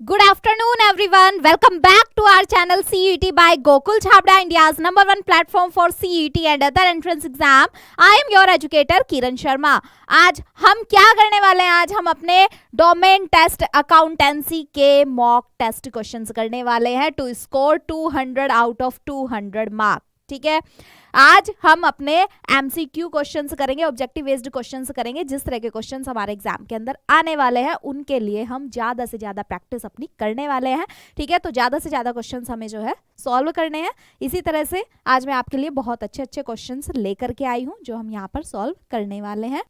Good afternoon, everyone. Welcome back to our channel CET by Gokul Chhabra, India's #1 platform for CET and other entrance exam. I am your educator Kiran Sharma. आज हम क्या करने वाले हैं? आज हम अपने डोमेन टेस्ट अकाउंटेंसी के मॉक टेस्ट क्वेश्चंस करने वाले हैं to score 200 out of 200 mark. ठीक है, आज हम अपने एमसीक्यू क्वेश्चंस करेंगे, ऑब्जेक्टिव बेस्ड क्वेश्चंस करेंगे. जिस तरह के क्वेश्चंस हमारे एग्जाम के अंदर आने वाले हैं उनके लिए हम ज़्यादा से ज़्यादा प्रैक्टिस अपनी करने वाले हैं. ठीक है, तो ज़्यादा से ज़्यादा क्वेश्चंस हमें जो है सॉल्व करने हैं. इसी तरह से आज मैं आपके लिए बहुत अच्छे अच्छे क्वेश्चंस लेकर के आई हूँ जो हम यहाँ पर सॉल्व करने वाले हैं.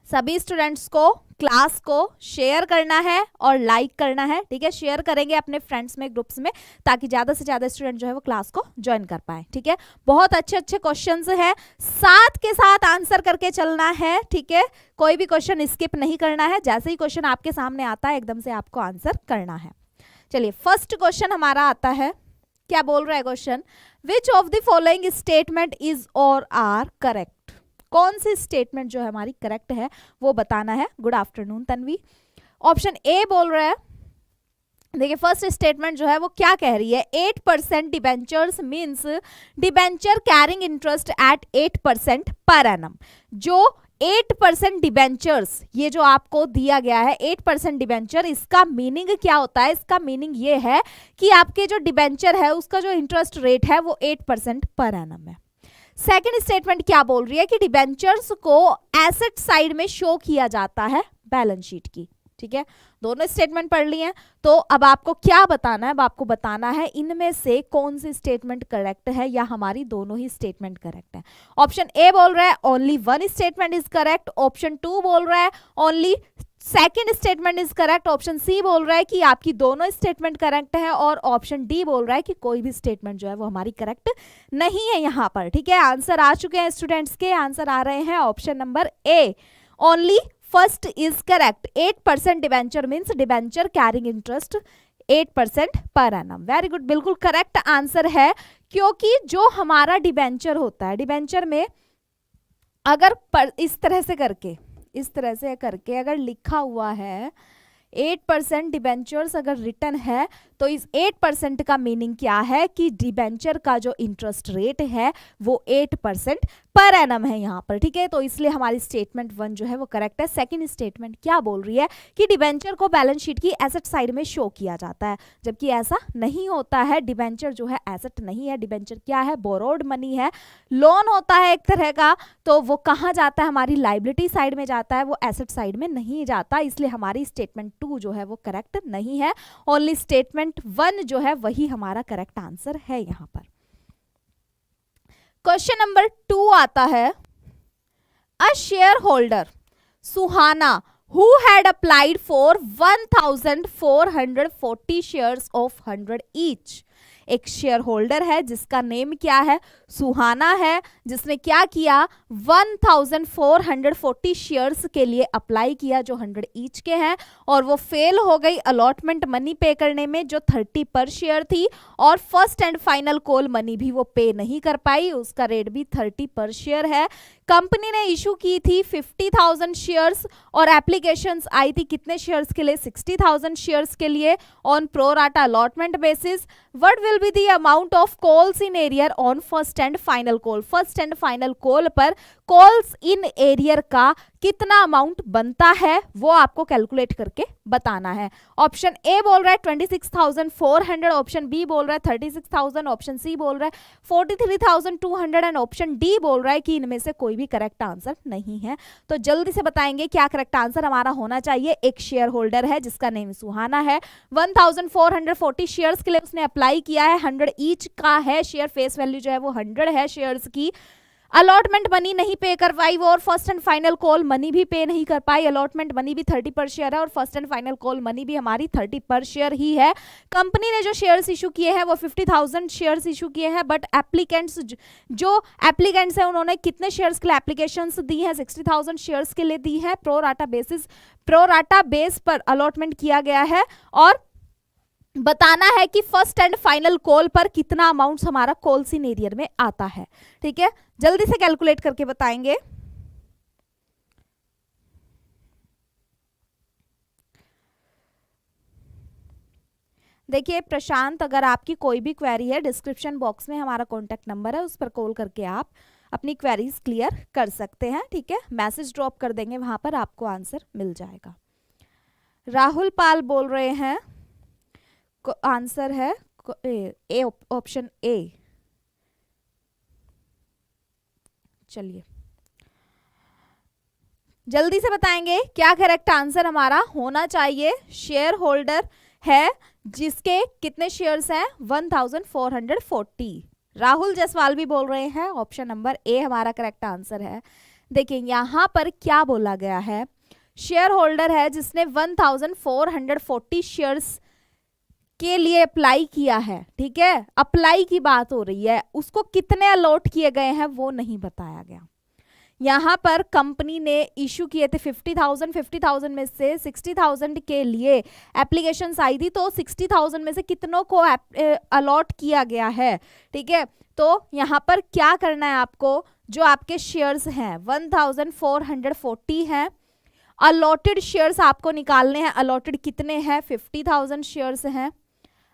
सभी स्टूडेंट्स को क्लास को शेयर करना है और लाइक करना है. ठीक है, शेयर करेंगे अपने फ्रेंड्स में, ग्रुप्स में, ताकि ज़्यादा से ज़्यादा स्टूडेंट जो है वो क्लास को ज्वाइन कर पाए. ठीक है, बहुत अच्छे अच्छे क्वेश्चंस हैं, साथ के साथ आंसर करके चलना है. ठीक है, कोई भी क्वेश्चन स्किप नहीं करना है. जैसे ही क्वेश्चन आपके सामने आता है एकदम से आपको आंसर करना है. चलिए, फर्स्ट क्वेश्चन हमारा आता है. क्या बोल रहा है question? Which of the following statement is और आर करेक्ट? कौन सी स्टेटमेंट जो है हमारी करेक्ट है वो बताना है. Good afternoon Tanvi. Option A बोल रहा है, देखिए फर्स्ट स्टेटमेंट जो है वो क्या कह रही है? 8% debentures means debenture carrying interest eight 8% per annum. जो 8% डिबेंचर्स, ये जो आपको दिया गया है 8% डिबेंचर, इसका मीनिंग क्या होता है? इसका मीनिंग ये है कि आपके जो डिबेंचर है उसका जो इंटरेस्ट रेट है वो 8% पर एनम है. सेकेंड स्टेटमेंट क्या बोल रही है कि डिबेंचर्स को एसेट साइड में शो किया जाता है बैलेंस शीट की. ठीक है, दोनों स्टेटमेंट पढ़ ली हैं. तो अब आपको क्या बताना है? अब आपको बताना है इनमें से कौन सी स्टेटमेंट करेक्ट है या हमारी दोनों ही स्टेटमेंट करेक्ट है. ऑप्शन ए बोल रहा है only one statement is correct. Option 2 बोल रहा है only second statement is correct. Option C बोल रहा है कि आपकी दोनों स्टेटमेंट करेक्ट है. और ऑप्शन डी बोल रहा है कि कोई भी स्टेटमेंट जो है वो हमारी करेक्ट नहीं है यहाँ पर. ठीक है, आंसर आ चुके हैं स्टूडेंट्स के. आंसर आ रहे हैं option number A, only first is correct. 8% debenture means debenture carrying interest 8% per annum. Very good, बिल्कुल करेक्ट आंसर है. क्योंकि जो हमारा डिबेंचर होता है, डिबेंचर में अगर इस तरह से करके अगर लिखा हुआ है 8% डिबेंचर्स अगर रिटर्न है, तो इस 8% का मीनिंग क्या है कि डिबेंचर का जो इंटरेस्ट रेट है वो 8% पर एनम है यहाँ पर. ठीक है, तो इसलिए हमारी स्टेटमेंट 1 जो है वो करेक्ट है. सेकंड स्टेटमेंट क्या बोल रही है कि डिबेंचर को बैलेंस शीट की एसेट साइड में शो किया जाता है, जबकि ऐसा नहीं होता है. डिबेंचर जो है एसेट नहीं है. डिबेंचर क्या है? बोरोड मनी है, लोन होता है एक तरह का. तो वो कहाँ जाता है? हमारी लाइबिलिटी साइड में जाता है, वो एसेट साइड में नहीं जाता. इसलिए हमारी स्टेटमेंट 2 जो है वो करेक्ट नहीं है. ओनली स्टेटमेंट 1 जो है वही हमारा करेक्ट आंसर है यहाँ पर. क्वेश्चन नंबर 2 आता है. A share holder Suhana who had applied for 1440 shares of 100 each. एक शेयर होल्डर है जिसका नेम क्या है? सुहाना है, जिसने क्या किया? 1440 शेयर्स के लिए अप्लाई किया जो 100 ईच के हैं, और वो फेल हो गई अलॉटमेंट मनी पे करने में जो 30 पर शेयर थी, और first and final call money भी वो पे नहीं कर पाई, उसका रेट भी 30 पर शेयर है. कंपनी ने इशू की थी 50,000 शेयर्स और एप्लीकेशंस आई थी कितने शेयर्स के लिए? 60,000 शेयर्स के लिए on pro rata allotment basis. What will be the amount of calls in arrear on first and final call? First and final call पर कॉल्स इन एरियर का कितना अमाउंट बनता है वो आपको कैलकुलेट करके बताना है. ऑप्शन ए बोल रहा है 26,400, ऑप्शन बी बोल रहा है 36,000, ऑप्शन सी बोल रहा है 43,200 एंड ऑप्शन डी बोल रहा है कि इनमें से कोई भी करेक्ट आंसर नहीं है. तो जल्दी से बताएंगे क्या करेक्ट आंसर हमारा होना चाहिए. एक शेयर होल्डर है जिसका नेम सुहाना है, 1440 शेयर्स के लिए उसने अप्लाई किया है, 100 ईच का है शेयर, फेस वैल्यू जो है वो 100 है शेयर्स की. अलॉटमेंट मनी नहीं पे कर पाई वो, और first and final call money भी पे नहीं कर पाई. अलॉटमेंट मनी भी 30 पर शेयर है और first and final call money भी हमारी 30 पर शेयर ही है. कंपनी ने जो शेयर्स इशू किए हैं वो 50,000 शेयर्स इशू किए हैं, बट एप्लीकेंट्स जो एप्लीकेंट्स हैं उन्होंने कितने शेयर्स के लिए एप्लीकेशंस दी हैं? 60,000 शेयर्स के लिए दी है. प्रो राटा बेस पर अलॉटमेंट किया गया है, और बताना है कि फर्स्ट एंड फाइनल कॉल पर कितना अमाउंट हमारा कॉल्स इन एरियर में आता है. ठीक है, जल्दी से कैलकुलेट करके बताएंगे. देखिए प्रशांत, अगर आपकी कोई भी क्वेरी है, डिस्क्रिप्शन बॉक्स में हमारा कॉन्टैक्ट नंबर है, उस पर कॉल करके आप अपनी क्वेरीज क्लियर कर सकते हैं। ठीक है, मैसेज ड्रॉप कर देंगे, वहां पर आपको आंसर मिल जाएगा। राहुल पाल बोल रहे हैं आंसर है ए, ऑप्शन ए। चलिए जल्दी से बताएंगे क्या करेक्ट आंसर हमारा होना चाहिए। शेयर होल्डर है जिसके कितने शेयर्स हैं? 1440। राहुल जायसवाल भी बोल रहे हैं ऑप्शन नंबर ए हमारा करेक्ट आंसर है। देखिए यहां पर क्या बोला गया है, शेयर होल्डर है जिसने 1440 शेयर्स के लिए अप्लाई किया है। ठीक है, अप्लाई की बात हो रही है, उसको कितने अलॉट किए गए हैं वो नहीं बताया गया। यहाँ पर कंपनी ने इशू किए थे 50,000 में से 60,000 के लिए एप्लीकेशन आई थी, तो 60,000 में से कितनों को अलॉट किया गया है। ठीक है, तो यहाँ पर क्या करना है आपको, जो आपके शेयर्स हैं 1440 हैं, अलॉटेड शेयर्स आपको निकालने हैं। अलॉटेड कितने हैं? 50,000 शेयर्स हैं।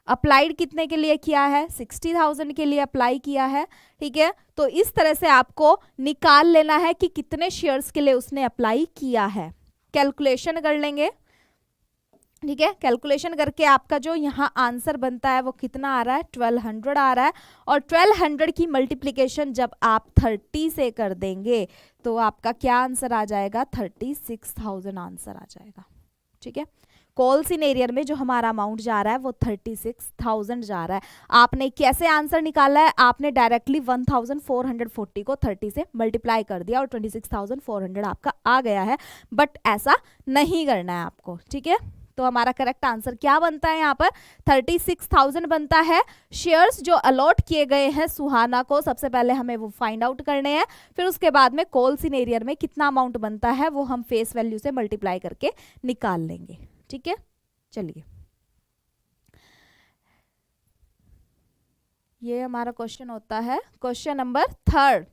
अप्लाइड कितने के लिए किया है? 60,000 के लिए अप्लाई किया है। ठीक है, तो इस तरह से आपको निकाल लेना है कि कितने शेयर्स के लिए उसने अप्लाई किया है। कैलकुलेशन कर लेंगे। ठीक है, कैलकुलेशन करके आपका जो यहाँ आंसर बनता है वो कितना आ रहा है? 1200 आ रहा है। और 1200 की मल्टीप्लिकेशन जब आप 30 से कर देंगे तो आपका क्या आंसर आ जाएगा? 36,000 आंसर आ जाएगा। ठीक है, कॉल सिनेरियर में जो हमारा अमाउंट जा रहा है वो 36,000 जा रहा है। आपने कैसे आंसर निकाला है? आपने डायरेक्टली 1440 को 30 से मल्टीप्लाई कर दिया और 26,400 आपका आ गया है, बट ऐसा नहीं करना है आपको। ठीक है, तो हमारा करेक्ट आंसर क्या बनता है? यहाँ पर 36,000 बनता है। शेयर्स जो अलॉट किए गए हैं सुहाना को, सबसे पहले हमें वो फाइंड आउट करने हैं, फिर उसके बाद में कॉल सिनेरियर में कितना अमाउंट बनता है वो हम फेस वैल्यू से मल्टीप्लाई करके निकाल लेंगे। ठीक है, चलिए ये हमारा क्वेश्चन होता है question number 3।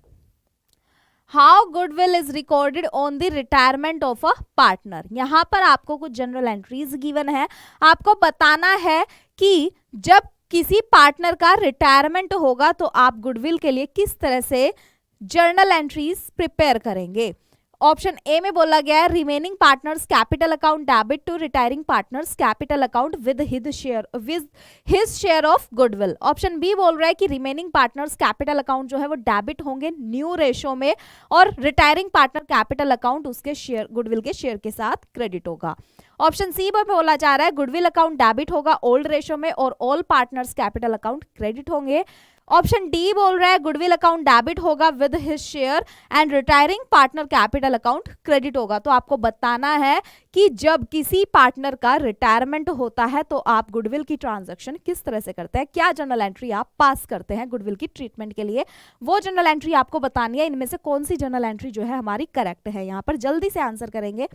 How goodwill is recorded on the retirement of a partner. यहां पर आपको कुछ जनरल एंट्रीज गिवन है, आपको बताना है कि जब किसी पार्टनर का रिटायरमेंट होगा तो आप गुडविल के लिए किस तरह से जर्नल एंट्रीज प्रिपेयर करेंगे। ऑप्शन ए में बोला गया है remaining partners capital account debit to retiring partners capital account with his share of goodwill. Option B बोल रहा है कि रिमेनिंग पार्टनर्स कैपिटल अकाउंट जो है वो डेबिट होंगे न्यू रेशो में और रिटायरिंग पार्टनर कैपिटल अकाउंट उसके शेयर गुडविल के शेयर के साथ क्रेडिट होगा। ऑप्शन सी पर बोला जा रहा है गुडविल अकाउंट डेबिट होगा ओल्ड रेशो में और all partners capital account credit होंगे। ऑप्शन डी बोल रहा है गुडविल अकाउंट डेबिट होगा with his share and retiring partner capital account credit होगा। तो आपको बताना है कि जब किसी पार्टनर का रिटायरमेंट होता है तो आप गुडविल की ट्रांजैक्शन किस तरह से करते हैं, क्या जनरल एंट्री आप पास करते हैं गुडविल की ट्रीटमेंट के लिए, वो जनरल एंट्री आपको बतानी है। इनमें से कौन सी जनरल एंट्री जो है हमारी करेक्ट है। यहाँ पर जल्दी से आंसर करेंगे।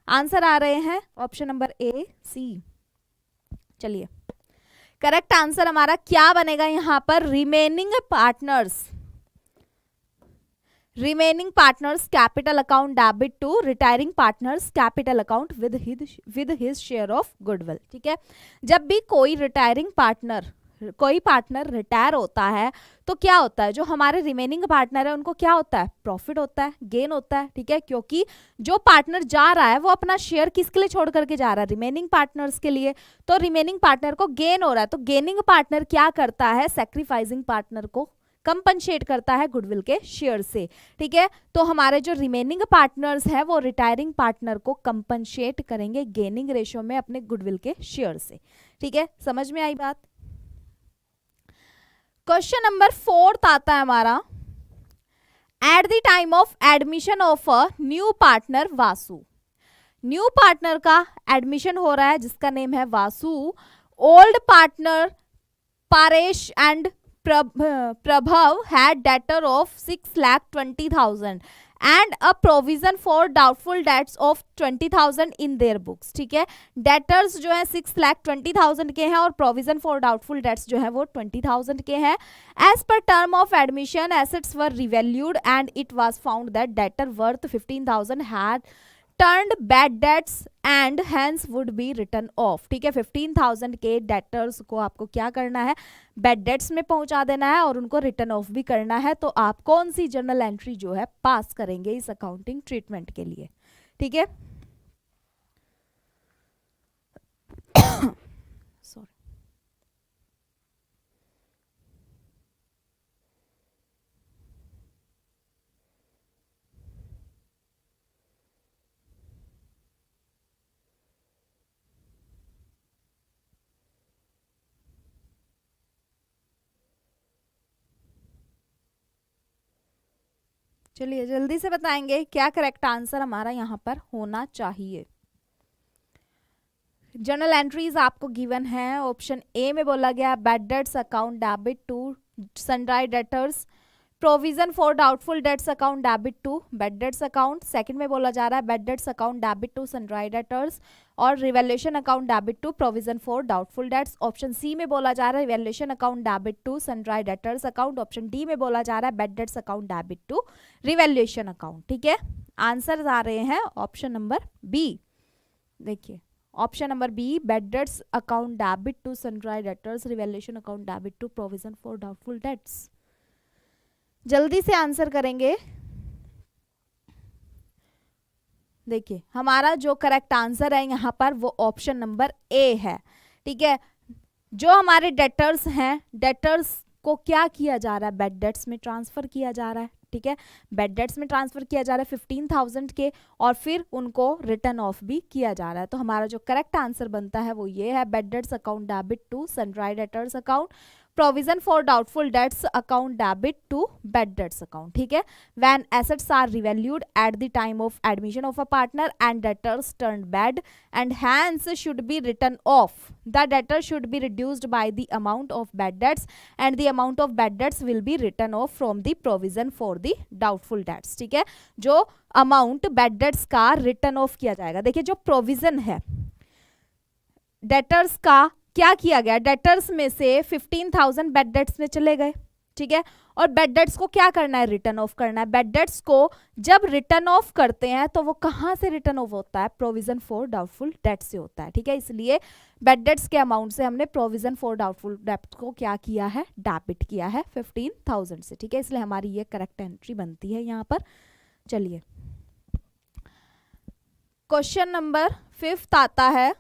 आंसर आ रहे हैं ऑप्शन नंबर ए, सी। चलिए करेक्ट आंसर हमारा क्या बनेगा यहाँ पर? Remaining partners capital account debit to retiring partners capital account with his share of goodwill. ठीक है, जब भी कोई पार्टनर रिटायर होता है तो क्या होता है, जो हमारे रिमेनिंग पार्टनर है उनको क्या होता है? प्रॉफिट होता है, गेन होता है। ठीक है, क्योंकि जो पार्टनर जा रहा है वो अपना शेयर किसके लिए छोड़ करके जा रहा है? रिमेनिंग पार्टनर्स के लिए। तो रिमेनिंग पार्टनर को गेन हो रहा है, तो गेनिंग पार्टनर क्या करता है? सैक्रिफाइसिंग पार्टनर को कंपनसेट करता है गुडविल के शेयर से। ठीक है, तो हमारे जो रिमेनिंग पार्टनर्स हैं वो रिटायरिंग पार्टनर को कंपनसेट करेंगे गेनिंग रेशियो में अपने गुडविल के शेयर से। ठीक है, समझ में आई बात? क्वेश्चन नंबर 4 आता है हमारा, at the time of admission of a new partner Vasu. New partner का एडमिशन हो रहा है जिसका नेम है Vasu. Old partner Paresh and Prabhav had debtor of 6,20,000 and a provision for doubtful debts of 20,000 in their books. ठीक है, डेटर्स जो है 6,20,000 के हैं और प्रोविजन फॉर डाउटफुल डेट्स जो है वो 20,000 के हैं। As per term of admission assets were revalued and it was found that debtor worth 15,000 had turned bad debts and hence would be return off. ठीक है, 15,000 के डेटर्स को आपको क्या करना है, बैड डेट्स में पहुंचा देना है और उनको रिटर्न ऑफ भी करना है। तो आप कौन सी जर्नल एंट्री जो है पास करेंगे इस अकाउंटिंग ट्रीटमेंट के लिए। ठीक है, सॉरी, चलिए जल्दी से बताएंगे क्या करेक्ट आंसर हमारा यहाँ पर होना चाहिए। जर्नल एंट्रीज आपको गिवन है। ऑप्शन ए में बोला गया bad debts account debit to sundry debtors, provision for doubtful debts account debit to bad debts account. Second में बोला जा रहा है bad debts account debit to sundry debtors और revaluation account debit to provision for doubtful debts. Option C में बोला जा रहा है revaluation account debit to sundry debtors account. Option D में बोला जा रहा है bad debts account debit to revaluation account. ठीक है, आंसर आ रहे हैं ऑप्शन नंबर बी। देखिए option number B, bad debts account debit to sundry debtors, revaluation account debit to provision for doubtful debts. जल्दी से आंसर करेंगे। देखिए हमारा जो करेक्ट आंसर है यहाँ पर वो ऑप्शन नंबर ए है। ठीक है, जो हमारे डेटर्स हैं, डेटर्स को क्या किया जा रहा है, बैड डेट्स में ट्रांसफर किया जा रहा है। ठीक है, बैड डेट्स में ट्रांसफर किया जा रहा है 15,000 के और फिर उनको रिटर्न ऑफ भी किया जा रहा है। तो हमारा जो करेक्ट आंसर बनता है वो ये है, bad debts account debit to sundry debtors account, provision for doubtful debts account debit to bad debts account. ठीक है, when assets are revalued at the time of admission of a partner and debtors turned bad and hence should be return off, the debtor should be reduced by the amount of bad debts and the amount of bad debts will be return off from the provision for the doubtful debts. ठीक है, जो amount bad debts का return of किया जाएगा। देखिए जो provision है debtors का, क्या किया गया, डेटर्स में से 15,000 बैड डेट्स में चले गए। ठीक है, और बैड डेट्स को क्या करना है, रिटर्न ऑफ करना है। बैड डेट्स को जब रिटर्न ऑफ करते हैं तो वो कहां से रिटर्न ऑफ होता है, प्रोविजन फॉर डाउटफुल डेट्स से होता है। ठीक है, इसलिए बैड डेट्स के अमाउंट से हमने प्रोविजन फॉर डाउटफुल डेट्स को क्या किया है, डेबिट किया है 15,000 से। ठीक है, इसलिए हमारी ये करेक्ट एंट्री बनती है यहाँ पर। चलिए क्वेश्चन नंबर 5 आता है,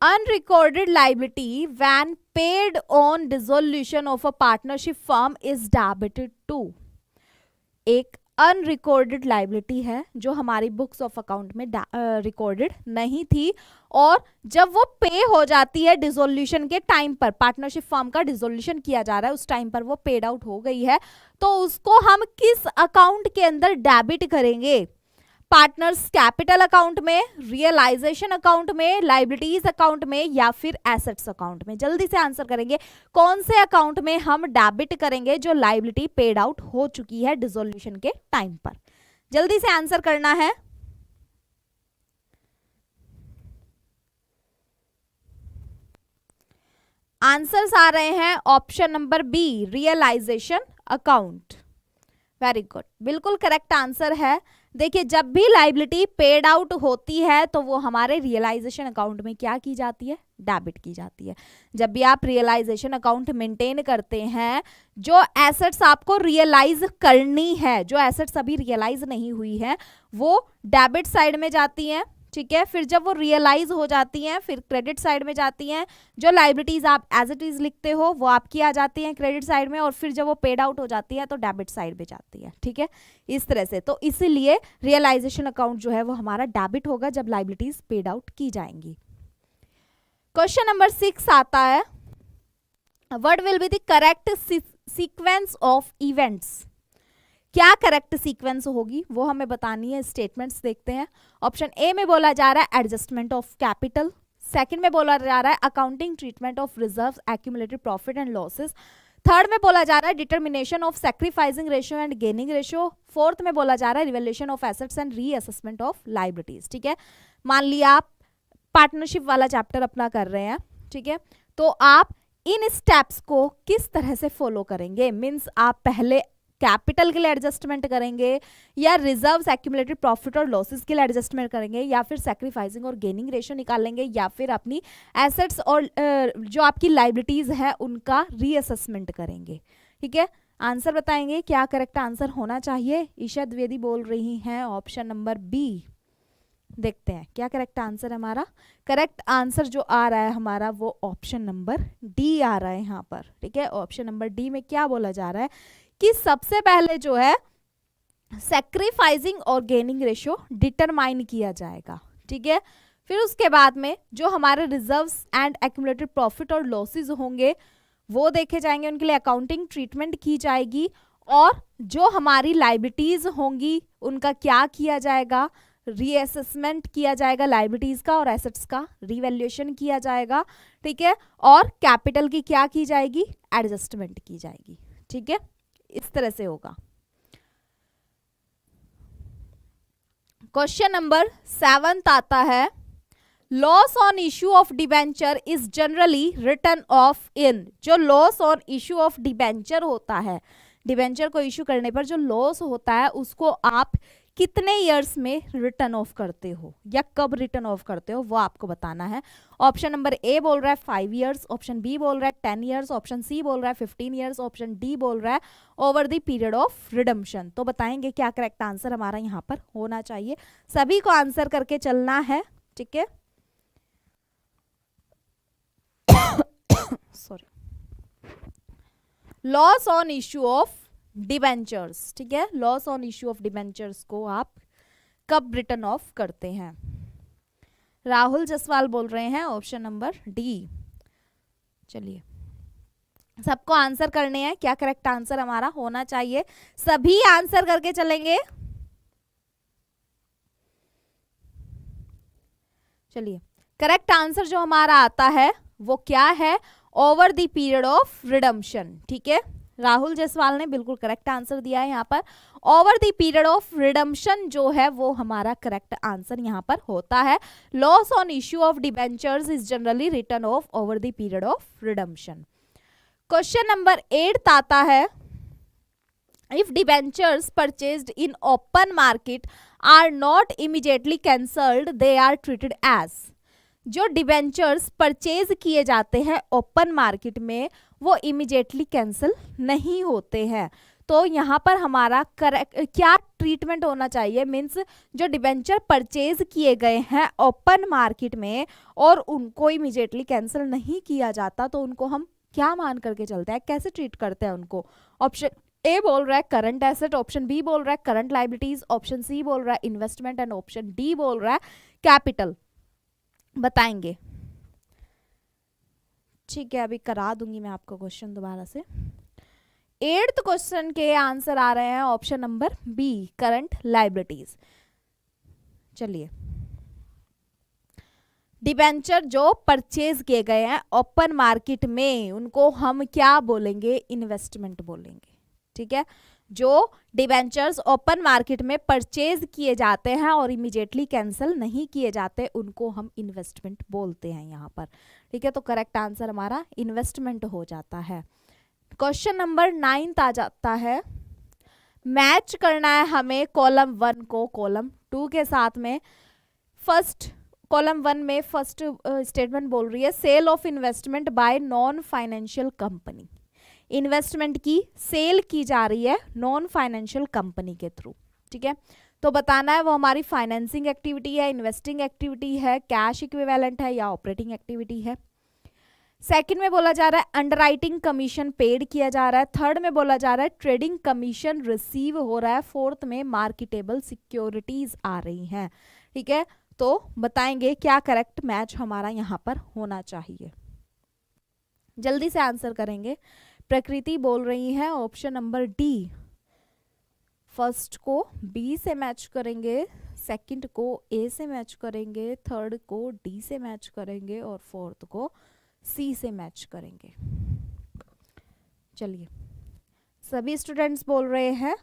unrecorded liability when paid on dissolution of a partnership firm is debited to। एक अनरिकॉर्डेड लाइबिलिटी है जो हमारी बुक्स ऑफ अकाउंट में रिकॉर्डेड नहीं थी और जब वो पे हो जाती है डिसोल्यूशन के टाइम पर, पार्टनरशिप फर्म का डिसोल्यूशन किया जा रहा है उस टाइम पर वो पेड आउट हो गई है, तो उसको हम किस अकाउंट के अंदर डेबिट करेंगे, पार्टनर्स कैपिटल अकाउंट में, रियलाइजेशन अकाउंट में, लाइबिलिटीज अकाउंट में या फिर एसेट्स अकाउंट में। जल्दी से आंसर करेंगे कौन से अकाउंट में हम डेबिट करेंगे जो लाइबिलिटी पेड आउट हो चुकी है डिसोल्यूशन के टाइम पर। जल्दी से आंसर करना है। आंसर्स आ रहे हैं option number B, realisation account. Very good, बिल्कुल करेक्ट आंसर है। देखिए जब भी लाइबिलिटी पेड आउट होती है तो वो हमारे रियलाइजेशन अकाउंट में क्या की जाती है, डेबिट की जाती है। जब भी आप रियलाइजेशन अकाउंट मेंटेन करते हैं, जो एसेट्स आपको रियलाइज करनी है, जो एसेट्स अभी रियलाइज नहीं हुई है वो डेबिट साइड में जाती हैं। ठीक है, फिर जब वो रियलाइज हो जाती हैं फिर क्रेडिट साइड में जाती हैं। जो लाइबिलिटीज आप एज इट इज लिखते हो वो आपकी आ जाती हैं क्रेडिट साइड में और फिर जब वो पेड आउट हो जाती है तो डेबिट साइड में जाती है। ठीक है, इस तरह से। तो इसीलिए रियलाइजेशन अकाउंट जो है वो हमारा डेबिट होगा जब लाइबिलिटीज पेड आउट की जाएंगी। क्वेश्चन नंबर 6 आता है, what will be the correct sequence of events. क्या करेक्ट सीक्वेंस होगी वो हमें बतानी है। स्टेटमेंट्स देखते हैं। ऑप्शन ए में बोला जा रहा है एडजस्टमेंट ऑफ कैपिटल, सेकंड में बोला जा रहा है accounting treatment of reserves, accumulated profit and losses, third में बोला जा रहा है determination of sacrificing ratio and gaining ratio, fourth में बोला जा रहा है revaluation of assets and reassessment of liabilities. ठीक है, मान लिया आप पार्टनरशिप वाला चैप्टर अपना कर रहे हैं, ठीक है, तो आप इन स्टेप्स को किस तरह से फॉलो करेंगे, मीन्स आप पहले कैपिटल के लिए एडजस्टमेंट करेंगे, या रिजर्व्स, एक्यूमुलेटेड प्रॉफिट और लॉसेस के लिए एडजस्टमेंट करेंगे, या फिर सैक्रिफाइसिंग और गेनिंग रेशियो निकालेंगे, या फिर अपनी एसेट्स और जो आपकी लाइबिलिटीज है उनका रीअसेसमेंट करेंगे। ठीक है, आंसर बताएंगे क्या करेक्ट आंसर होना चाहिए। ईशा द्विवेदी बोल रही हैं ऑप्शन नंबर बी। देखते हैं क्या करेक्ट आंसर है हमारा। करेक्ट आंसर जो आ रहा है हमारा वो ऑप्शन नंबर डी आ रहा है यहाँ पर। ठीक है, ऑप्शन नंबर डी में क्या बोला जा रहा है कि सबसे पहले जो है सैक्रिफाइसिंग और गेनिंग रेशियो डिटरमाइन किया जाएगा। ठीक है, फिर उसके बाद में जो हमारे रिजर्व्स एंड एक्यूमुलेटेड प्रॉफिट और लॉसेस होंगे वो देखे जाएंगे, उनके लिए अकाउंटिंग ट्रीटमेंट की जाएगी, और जो हमारी लाइबिलिटीज होंगी उनका क्या किया जाएगा, रीअसेसमेंट किया जाएगा लाइबिलिटीज का, और एसेट्स का रीवैल्यूएशन किया जाएगा। ठीक है, और कैपिटल की क्या की जाएगी, एडजस्टमेंट की जाएगी। ठीक है, इस तरह से होगा। क्वेश्चन नंबर 7 आता है, loss on issue of debenture is generally written off in. जो loss on issue of debenture होता है, डिबेंचर को इश्यू करने पर जो लॉस होता है उसको आप कितने ईयर्स में रिटर्न ऑफ करते हो या कब रिटर्न ऑफ करते हो वो आपको बताना है। ऑप्शन नंबर ए बोल रहा है 5 ईयर्स, ऑप्शन बी बोल रहा है 10 ईयर्स, ऑप्शन सी बोल रहा है 15 ईयर्स, ऑप्शन डी बोल रहा है over the period of redemption. तो बताएंगे क्या करेक्ट आंसर हमारा यहाँ पर होना चाहिए। सभी को आंसर करके चलना है। ठीक है, sorry, loss on issue of debentures. ठीक है, loss on issue of debentures को आप कब रिटर्न ऑफ करते हैं। राहुल जसवाल बोल रहे हैं ऑप्शन नंबर डी। चलिए, सबको आंसर करने हैं क्या करेक्ट आंसर हमारा होना चाहिए। सभी आंसर करके चलेंगे। चलिए, करेक्ट आंसर जो हमारा आता है वो क्या है, over the period of redemption. ठीक है, राहुल जायसवाल ने बिल्कुल करेक्ट आंसर दिया है यहाँ पर। Over the period of redemption जो है वो हमारा करेक्ट आंसर यहाँ पर होता है। Loss on issue of debentures is generally written of over the period of redemption. Question number 8 आता है, if debentures purchased in open market are not immediately cancelled they are treated as। जो debentures purchase किए जाते हैं open market में वो immediately cancel नहीं होते हैं। तो यहाँ पर हमारा करेक्ट क्या ट्रीटमेंट होना चाहिए, मीन्स जो डिबेंचर परचेज किए गए हैं ओपन मार्केट में और उनको इमीडिएटली कैंसिल नहीं किया जाता तो उनको हम क्या मान करके चलते हैं, कैसे ट्रीट करते हैं उनको। ऑप्शन ए बोल रहा है करंट एसेट, ऑप्शन बी बोल रहा है करंट लाइबिलिटीज, ऑप्शन सी बोल रहा है इन्वेस्टमेंट एंड ऑप्शन डी बोल रहा है कैपिटल। बताएंगे। ठीक है, अभी करा दूंगी मैं आपको क्वेश्चन दोबारा से। 8th क्वेश्चन के आंसर आ रहे हैं option number B current liabilities. चलिए, डिबेंचर जो परचेज किए गए हैं ओपन मार्केट में उनको हम क्या बोलेंगे, इन्वेस्टमेंट बोलेंगे। ठीक है, जो डिबेंचर्स ओपन मार्केट में परचेज किए जाते हैं और इमीडिएटली कैंसिल नहीं किए जाते उनको हम इन्वेस्टमेंट बोलते हैं यहाँ पर। ठीक है, तो करेक्ट आंसर हमारा इन्वेस्टमेंट हो जाता है। क्वेश्चन नंबर 9 आ जाता है, मैच करना है हमें कॉलम 1 को कॉलम 2 के साथ में। फर्स्ट कॉलम 1 में फर्स्ट स्टेटमेंट बोल रही है sale of investment by non financial company. Investment की सेल की जा रही है नॉन फाइनेंशियल कंपनी के थ्रू। ठीक है, तो बताना है वो हमारी फाइनेंसिंग एक्टिविटी है, इन्वेस्टिंग एक्टिविटी है, कैश इक्विवेलेंट है या ऑपरेटिंग एक्टिविटी है। सेकंड में बोला जा रहा है अंडरराइटिंग कमीशन पेड किया जा रहा है। थर्ड में बोला जा रहा है ट्रेडिंग कमीशन रिसीव हो रहा है। फोर्थ में मार्केटेबल सिक्योरिटीज आ रही हैं। ठीक है, तो बताएंगे क्या करेक्ट मैच हमारा यहाँ पर होना चाहिए। जल्दी से आंसर करेंगे। प्रकृति बोल रही है ऑप्शन नंबर डी। फर्स्ट को बी से मैच करेंगे, सेकंड को ए से मैच करेंगे, थर्ड को डी से मैच करेंगे और फोर्थ को सी से मैच करेंगे। चलिए, सभी स्टूडेंट्स बोल रहे हैं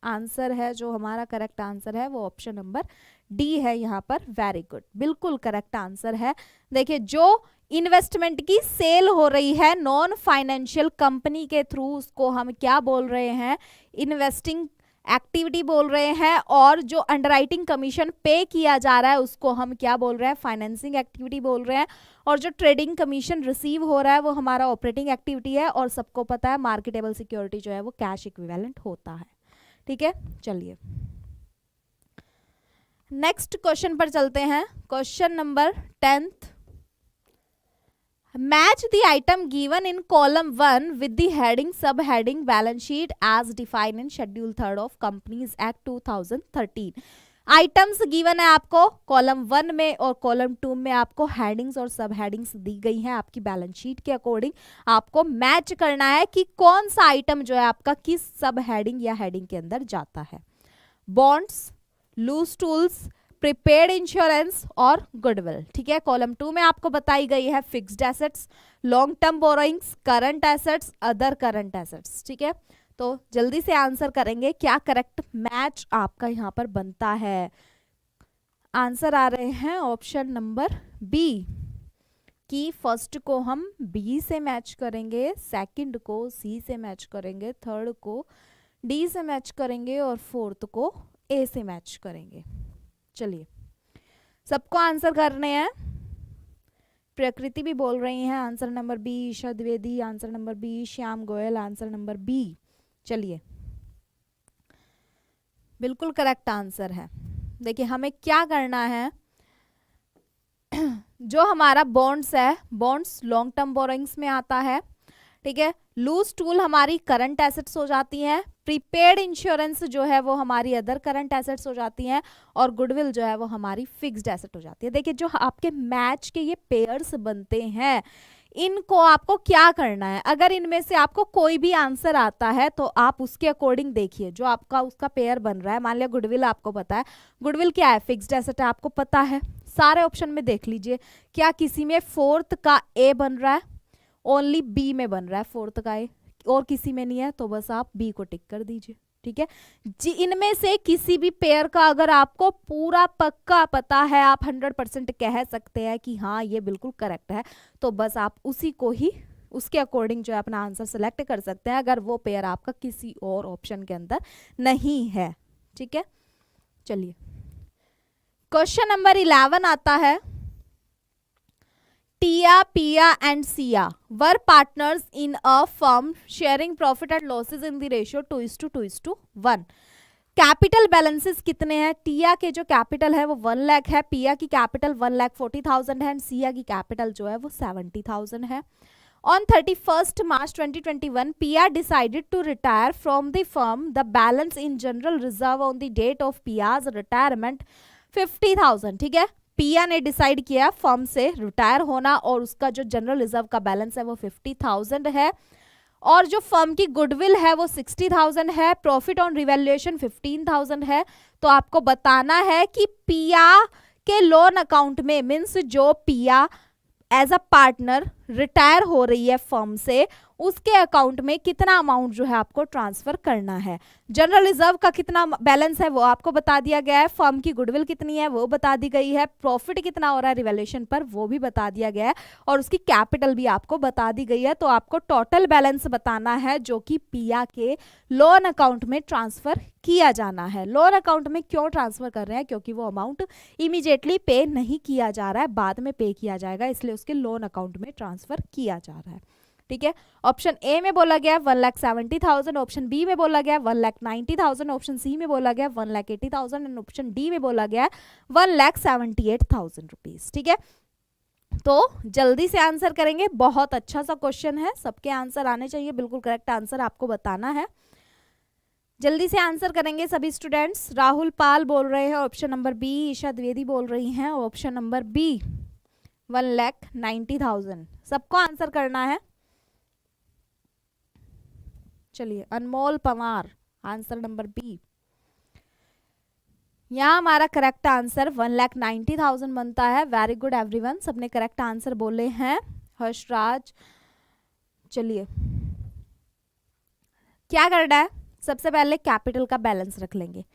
आंसर है जो हमारा करेक्ट आंसर है वो ऑप्शन नंबर डी है यहाँ पर। वेरी गुड, बिल्कुल करेक्ट आंसर है। देखिए, जो इन्वेस्टमेंट की सेल हो रही है नॉन फाइनेंशियल कंपनी के थ्रू, उसको हम क्या बोल रहे हैं, इन्वेस्टिंग एक्टिविटी बोल रहे हैं। और जो अंडरराइटिंग कमीशन पे किया जा रहा है उसको हम क्या बोल रहे हैं, फाइनेंसिंग एक्टिविटी बोल रहे हैं। और जो ट्रेडिंग कमीशन रिसीव हो रहा है वो हमारा ऑपरेटिंग एक्टिविटी है। और सबको पता है मार्केटेबल सिक्योरिटी जो है वो कैश इक्विवेलेंट होता है। ठीक है, चलिए नेक्स्ट क्वेश्चन पर चलते हैं। Question number 10th, match the item given in column 1 with the heading sub heading balance sheet as defined in schedule 3 of companies act 2013। Items given है आपको कॉलम 1 में और कॉलम 2 में आपको हेडिंग्स और सब हेडिंग्स दी गई हैं आपकी बैलेंस शीट के अकॉर्डिंग। आपको मैच करना है कि कौन सा आइटम जो है आपका किस सब हेडिंग या हेडिंग के अंदर जाता है। Bonds, loose tools, prepaid insurance और गुडविल। ठीक है, कॉलम 2 में आपको बताई गई है fixed assets, long term borrowings, current assets, other current assets. ठीक है, तो जल्दी से आंसर करेंगे क्या करेक्ट मैच आपका यहां पर बनता है। आंसर आ रहे हैं ऑप्शन नंबर बी कि फर्स्ट को हम बी से मैच करेंगे, सेकंड को सी से मैच करेंगे, थर्ड को डी से मैच करेंगे और फोर्थ को ए से मैच करेंगे। चलिए सबको आंसर करने हैं। प्रकृति भी बोल रही हैं answer number B, Isha Dwivedi answer number B, Shyam Goyal answer number B. चलिए बिल्कुल करेक्ट आंसर है। देखिए हमें क्या करना है, जो हमारा बॉन्ड्स है, बॉन्ड्स लॉन्ग टर्म बोरोइंग्स में आता है। ठीक है, लूज टूल हमारी करंट एसेट्स हो जाती हैं, प्रीपेड इंश्योरेंस जो है वो हमारी अदर करंट एसेट्स हो जाती हैं और गुडविल जो है वो हमारी फिक्स्ड एसेट हो जाती है। देखिए जो आपके मैच के ये पेयर्स बनते हैं इनको आपको क्या करना है, अगर इनमें से आपको कोई भी आंसर आता है तो आप उसके अकॉर्डिंग देखिए जो आपका उसका पेयर बन रहा है। मान लिया गुडविल आपको पता है, गुडविल क्या है, फिक्स्ड एसेट है, आपको पता है। सारे ऑप्शन में देख लीजिए क्या किसी में फोर्थ का ए बन रहा है, ओनली बी में बन रहा है फोर्थ का ए, और किसी में नहीं है तो बस आप बी को टिक कर दीजिए। ठीक है जी, इनमें से किसी भी पेयर का अगर आपको पूरा पक्का पता है, आप 100% कह सकते हैं कि हाँ ये बिल्कुल करेक्ट है, तो बस आप उसी को ही उसके अकॉर्डिंग जो है अपना आंसर सेलेक्ट कर सकते हैं अगर वो पेयर आपका किसी और ऑप्शन के अंदर नहीं है। ठीक है, चलिए क्वेश्चन नंबर 11 आता है। Tia, Pia and Sia were partners in a firm sharing profit and losses in the ratio 2:1. Capital balances कितने हैं? टिया के जो कैपिटल है वो 1 लाख है, पिया की कैपिटल 1,40,000 है एंड सिया की कैपिटल जो है वो 70,000 है। On 31st March 2021, Pia decided to retire from the firm. The balance in general reserve on the date of Pia's retirement 50,000. ठीक है, पिया ने डिसाइड किया फर्म से रिटायर होना और उसका जो जनरल रिजर्व का बैलेंस है वो 50,000 है और जो फर्म की गुडविल है वो 60,000 है, प्रॉफिट ऑन रिवैल्यूएशन 15,000 है। तो आपको बताना है कि पिया के लोन अकाउंट में मीन्स जो पिया एज अ पार्टनर रिटायर हो रही है फर्म से, उसके अकाउंट में कितना अमाउंट जो है आपको ट्रांसफर करना है। जनरल रिजर्व का कितना बैलेंस है वो आपको बता दिया गया है, फर्म की गुडविल कितनी है वो बता दी गई है, प्रॉफिट कितना हो रहा है रिवैल्यूएशन पर वो भी बता दिया गया है और उसकी कैपिटल भी आपको बता दी गई है। तो आपको टोटल बैलेंस बताना है जो कि पिया के लोन अकाउंट में ट्रांसफर किया जाना है। लोन अकाउंट में क्यों ट्रांसफर कर रहे हैं? क्योंकि वो अमाउंट इमीडिएटली पे नहीं किया जा रहा है, बाद में पे किया जाएगा, इसलिए उसके लोन अकाउंट में ट्रांसफर किया जा रहा है। ठीक है, ऑप्शन ए में बोला गया 1,70,000, ऑप्शन बी में बोला गया 1,90,000, ऑप्शन सी में बोला गया 1,80,000 एंड ऑप्शन डी में बोला गया 1,78,000 रुपीज। ठीक है, तो जल्दी से आंसर करेंगे, बहुत अच्छा सा क्वेश्चन है, सबके आंसर आने चाहिए, बिल्कुल करेक्ट आंसर आपको बताना है। जल्दी से आंसर करेंगे सभी स्टूडेंट्स। राहुल पाल बोल रहे हैं option number B, Isha Dwivedi बोल रही हैं ऑप्शन नंबर बी 1,90,000। सबको आंसर करना है। चलिए अनमोल पवार आंसर नंबर बी, यहाँ हमारा करेक्ट आंसर 1,90,000 बनता है। वेरी गुड एवरीवन, सबने करेक्ट आंसर बोले हैं। हर्षराज, चलिए क्या करना है, सबसे पहले कैपिटल का बैलेंस रख लेंगे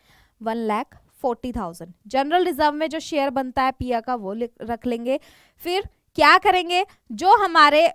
1,40,000। जनरल रिजर्व में जो शेयर बनता है पिया का वो रख लेंगे, फिर क्या करेंगे, जो हमारे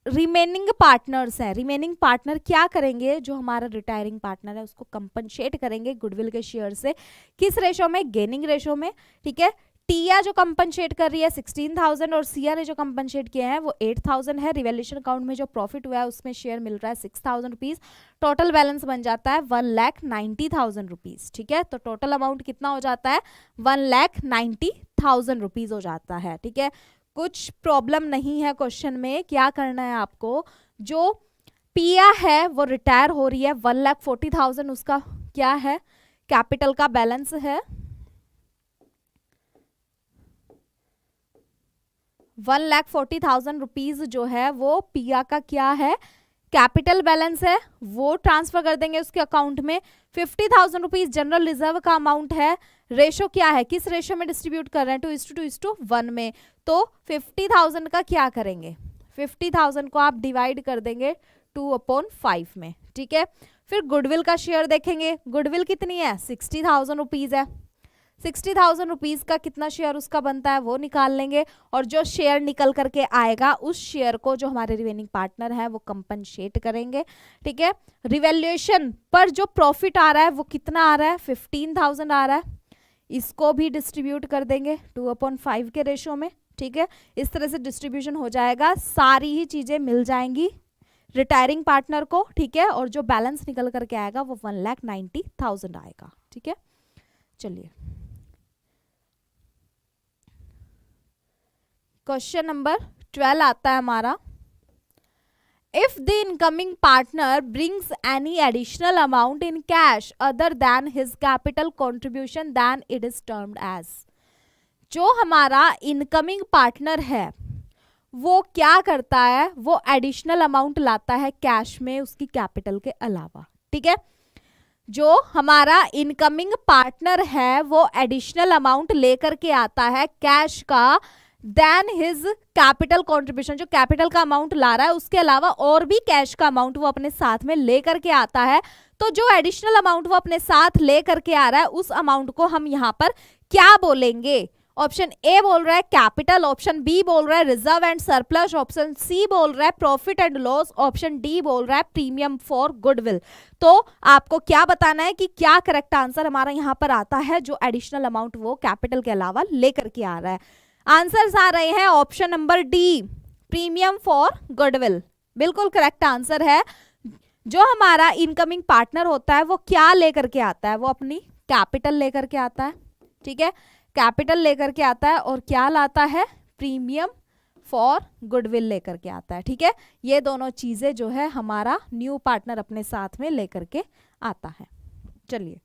रिमेनिंग पार्टनर्स हैं, रिमेनिंग पार्टनर क्या करेंगे, जो हमारा रिटायरिंग पार्टनर है उसको कंपनसेट करेंगे गुडविल के शेयर से। किस रेशो में, गेनिंग रेशो में, ठीक है। टिया जो कंपनसेट कर रही है 16,000 और सिया ने जो कंपनसेट किया है वो 8,000 है। रिवैल्यूएशन अकाउंट में जो प्रॉफिट हुआ है उसमें शेयर मिल रहा है 6,000 रुपीज। टोटल बैलेंस बन जाता है 1,90,000 रुपीज, ठीक है। तो टोटल अमाउंट कितना हो जाता है, 1,90,000 रुपीज हो जाता है, ठीक है। कुछ प्रॉब्लम नहीं है क्वेश्चन में। क्या करना है आपको, जो पिया है वो रिटायर हो रही है, 1,40,000 उसका क्या है, कैपिटल का बैलेंस है। 1,40,000 रुपीज जो है वो पिया का क्या है, कैपिटल बैलेंस है, वो ट्रांसफर कर देंगे उसके अकाउंट में। 50,000 रुपीज जनरल रिजर्व का अमाउंट है। रेशो क्या है, किस रेशो में डिस्ट्रीब्यूट कर रहे हैं, 2:2:1 में। तो 50,000 का क्या करेंगे, 50,000 को आप डिवाइड कर देंगे 2/5 में, ठीक है। फिर गुडविल का शेयर देखेंगे, गुडविल कितनी है, 60,000 रुपीज है। 60,000 रुपीज का कितना शेयर उसका बनता है वो निकाल लेंगे, और जो शेयर निकल करके आएगा उस शेयर को जो हमारे रिमेनिंग पार्टनर है वो कंपनसेट करेंगे, ठीक है। रिवैल्यूएशन पर जो प्रॉफिट आ रहा है वो कितना आ रहा है, 15,000 आ रहा है, इसको भी डिस्ट्रीब्यूट कर देंगे 2/5 के रेशो में, ठीक है। इस तरह से डिस्ट्रीब्यूशन हो जाएगा, सारी ही चीजें मिल जाएंगी रिटायरिंग पार्टनर को, ठीक है। और जो बैलेंस निकल करके आएगा वो 1,90,000 आएगा, ठीक है। चलिए क्वेश्चन नंबर 12 आता है हमारा। If the incoming partner brings any additional amount in cash other than his capital contribution then it is termed as. जो हमारा इनकमिंग पार्टनर है वो क्या करता है, वो एडिशनल अमाउंट लाता है कैश में उसकी कैपिटल के अलावा, ठीक है। जो हमारा इनकमिंग पार्टनर है वो एडिशनल अमाउंट लेकर के आता है कैश का, देन हिज कैपिटल कॉन्ट्रीब्यूशन, जो कैपिटल का अमाउंट ला रहा है उसके अलावा और भी कैश का अमाउंट वो अपने साथ में लेकर के आता है। तो जो एडिशनल अमाउंट वो अपने साथ लेकर के आ रहा है उस अमाउंट को हम यहाँ पर क्या बोलेंगे। ऑप्शन ए बोल रहा है कैपिटल, ऑप्शन बी बोल रहा है reserve and surplus, option C बोल रहा है profit and loss, option D बोल रहा है प्रीमियम फॉर गुडविल। तो आपको क्या बताना है कि क्या करेक्ट आंसर हमारा यहाँ पर आता है, जो एडिशनल अमाउंट वो कैपिटल के अलावा लेकर के आ रहा है। आंसर्स आ रहे हैं option number D, premium for goodwill, बिल्कुल करेक्ट आंसर है। जो हमारा इनकमिंग पार्टनर होता है वो क्या लेकर के आता है, वो अपनी कैपिटल लेकर के आता है, ठीक है। कैपिटल लेकर के आता है और क्या लाता है, प्रीमियम फॉर गुडविल लेकर के आता है, ठीक है। ये दोनों चीजें जो है हमारा न्यू पार्टनर अपने साथ में लेकर के आता है। चलिए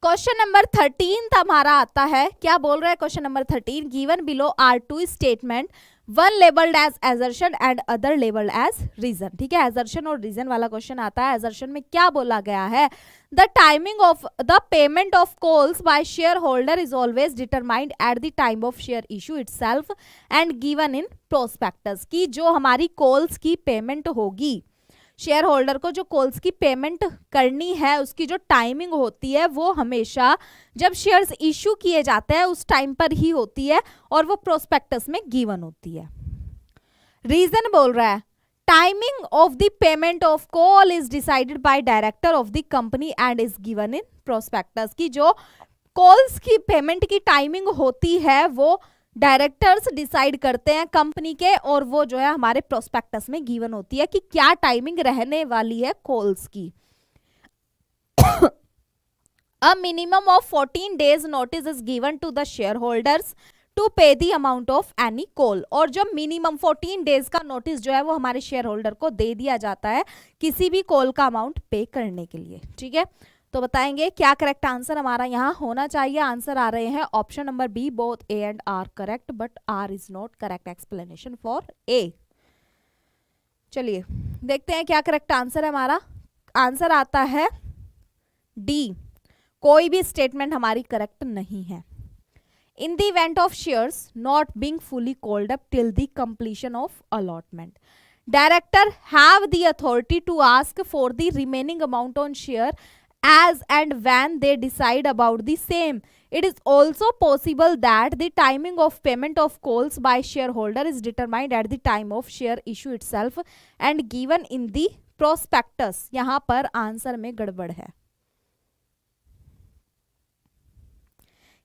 क्वेश्चन नंबर 13 हमारा आता है। क्या बोल रहा है question number 13, given below are two statement, one labelled as assertion and other labelled as reason, ठीक है। एजर्शन और रीजन वाला क्वेश्चन आता है। एजर्शन में क्या बोला गया है, the timing of the payment of calls by share holder is always determined at the time of share issue itself and given in prospectus, की जो हमारी कॉल्स की पेमेंट होगी, शेयर होल्डर को जो कॉल्स की पेमेंट करनी है उसकी जो टाइमिंग होती है वो हमेशा जब शेयर्स इशू किए जाते हैं उस टाइम पर ही होती है और वो प्रोस्पेक्टस में गिवन होती है। रीजन बोल रहा है timing of the payment of call is decided by director of the company and is given in prospectus, की जो कॉल्स की पेमेंट की टाइमिंग होती है वो डायरेक्टर्स डिसाइड करते हैं कंपनी के, और वो जो है हमारे प्रोस्पेक्टस में गिवन होती है कि क्या टाइमिंग रहने वाली है कॉल्स की। A minimum of 14 days notice is given to the shareholders to pay the amount of any call, और जो मिनिमम 14 days का नोटिस जो है वो हमारे शेयर होल्डर को दे दिया जाता है किसी भी कॉल का अमाउंट पे करने के लिए, ठीक है। तो बताएंगे क्या करेक्ट आंसर हमारा यहाँ होना चाहिए। आंसर आ रहे हैं option number B, both A and R correct, but R is not correct explanation for A. चलिए देखते हैं क्या करेक्ट आंसर है हमारा। आंसर आता है डी, कोई भी स्टेटमेंट हमारी करेक्ट नहीं है। In the event of shares not being fully called up till the completion of allotment, director have the authority to ask for the remaining amount on share as and when they decide about the same. It is also possible that the timing of payment of calls by shareholder is determined at the time of share issue itself and given in the prospectus. यहाँ पर answer में गड़बड़ है.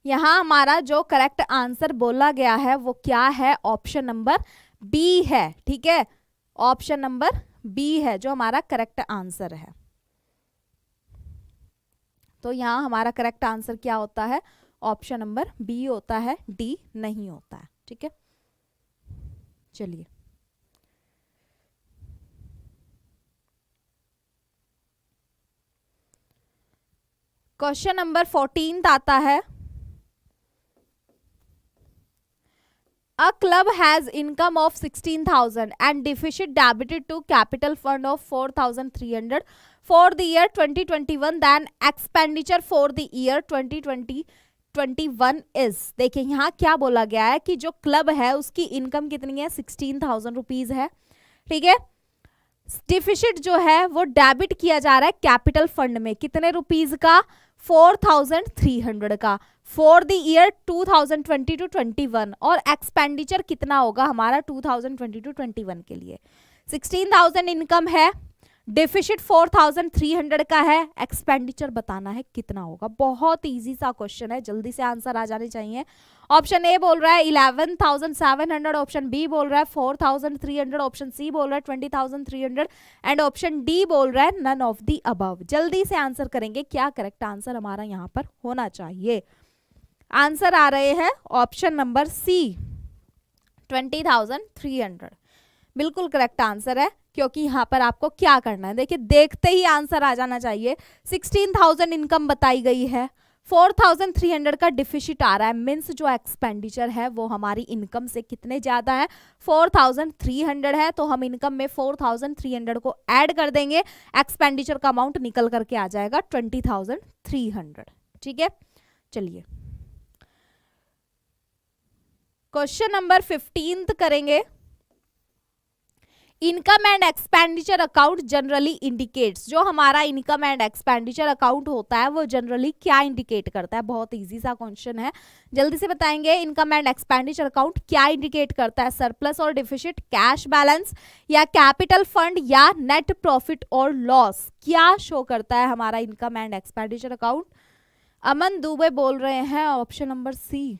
यहाँ हमारा जो correct answer बोला गया है वो क्या है? ऑप्शन नंबर बी है. ठीक है, ऑप्शन नंबर बी है जो हमारा करेक्ट आंसर है. तो यहाँ हमारा करेक्ट आंसर क्या होता है? ऑप्शन नंबर बी होता है, डी नहीं होता है. ठीक है, चलिए क्वेश्चन नंबर 14 आता है. A club has income of 16,000 and deficit debited to capital fund of 4,300 for the year 2021. Then expenditure for the year 2021 is. देखिए यहाँ क्या बोला गया है कि जो क्लब है उसकी इनकम कितनी है? 16,000 रुपीज है. ठीक है, डिफिसिट जो है वो डेबिट किया जा रहा है कैपिटल फंड में. कितने रुपीज का? 4,300 का फॉर द ईयर 2020 to 21. और एक्सपेंडिचर कितना होगा हमारा 2020 to 21 के लिए? 16,000 इनकम है, डेफिसिट 4,300 का है, एक्सपेंडिचर बताना है कितना होगा. बहुत इजी सा क्वेश्चन है, जल्दी से आंसर आ जाने चाहिए. ऑप्शन ए बोल रहा है 11,700, ऑप्शन बी बोल रहा है 4,300, ऑप्शन सी बोल रहा है 20,300 एंड ऑप्शन डी बोल रहा है नन ऑफ द अबव. जल्दी से आंसर करेंगे, क्या करेक्ट आंसर हमारा यहाँ पर होना चाहिए? आंसर आ रहे हैं ऑप्शन नंबर सी 20,300. बिल्कुल करेक्ट आंसर है, क्योंकि यहाँ पर आपको क्या करना है? देखिए देखते ही आंसर आ जाना चाहिए. 16,000 इनकम बताई गई है, 4,300 का डिफिसिट आ रहा है, मीन्स जो एक्सपेंडिचर है वो हमारी इनकम से कितने ज्यादा है? 4,300 है. तो हम इनकम में 4,300 को ऐड कर देंगे, एक्सपेंडिचर का अमाउंट निकल करके आ जाएगा 20,300. ठीक है, चलिए क्वेश्चन नंबर 15 करेंगे. Income and expenditure account generally indicates. जो हमारा इनकम एंड एक्सपेंडिचर अकाउंट होता है वो जनरली क्या इंडिकेट करता है? बहुत इजी सा क्वेश्चन है, जल्दी से बताएंगे. इनकम एंड एक्सपेंडिचर अकाउंट क्या इंडिकेट करता है? सरप्लस और डिफिसिट, कैश बैलेंस या कैपिटल फंड या नेट प्रॉफिट और लॉस? क्या शो करता है हमारा इनकम एंड एक्सपेंडिचर अकाउंट? अमन दुबे बोल रहे हैं ऑप्शन नंबर सी.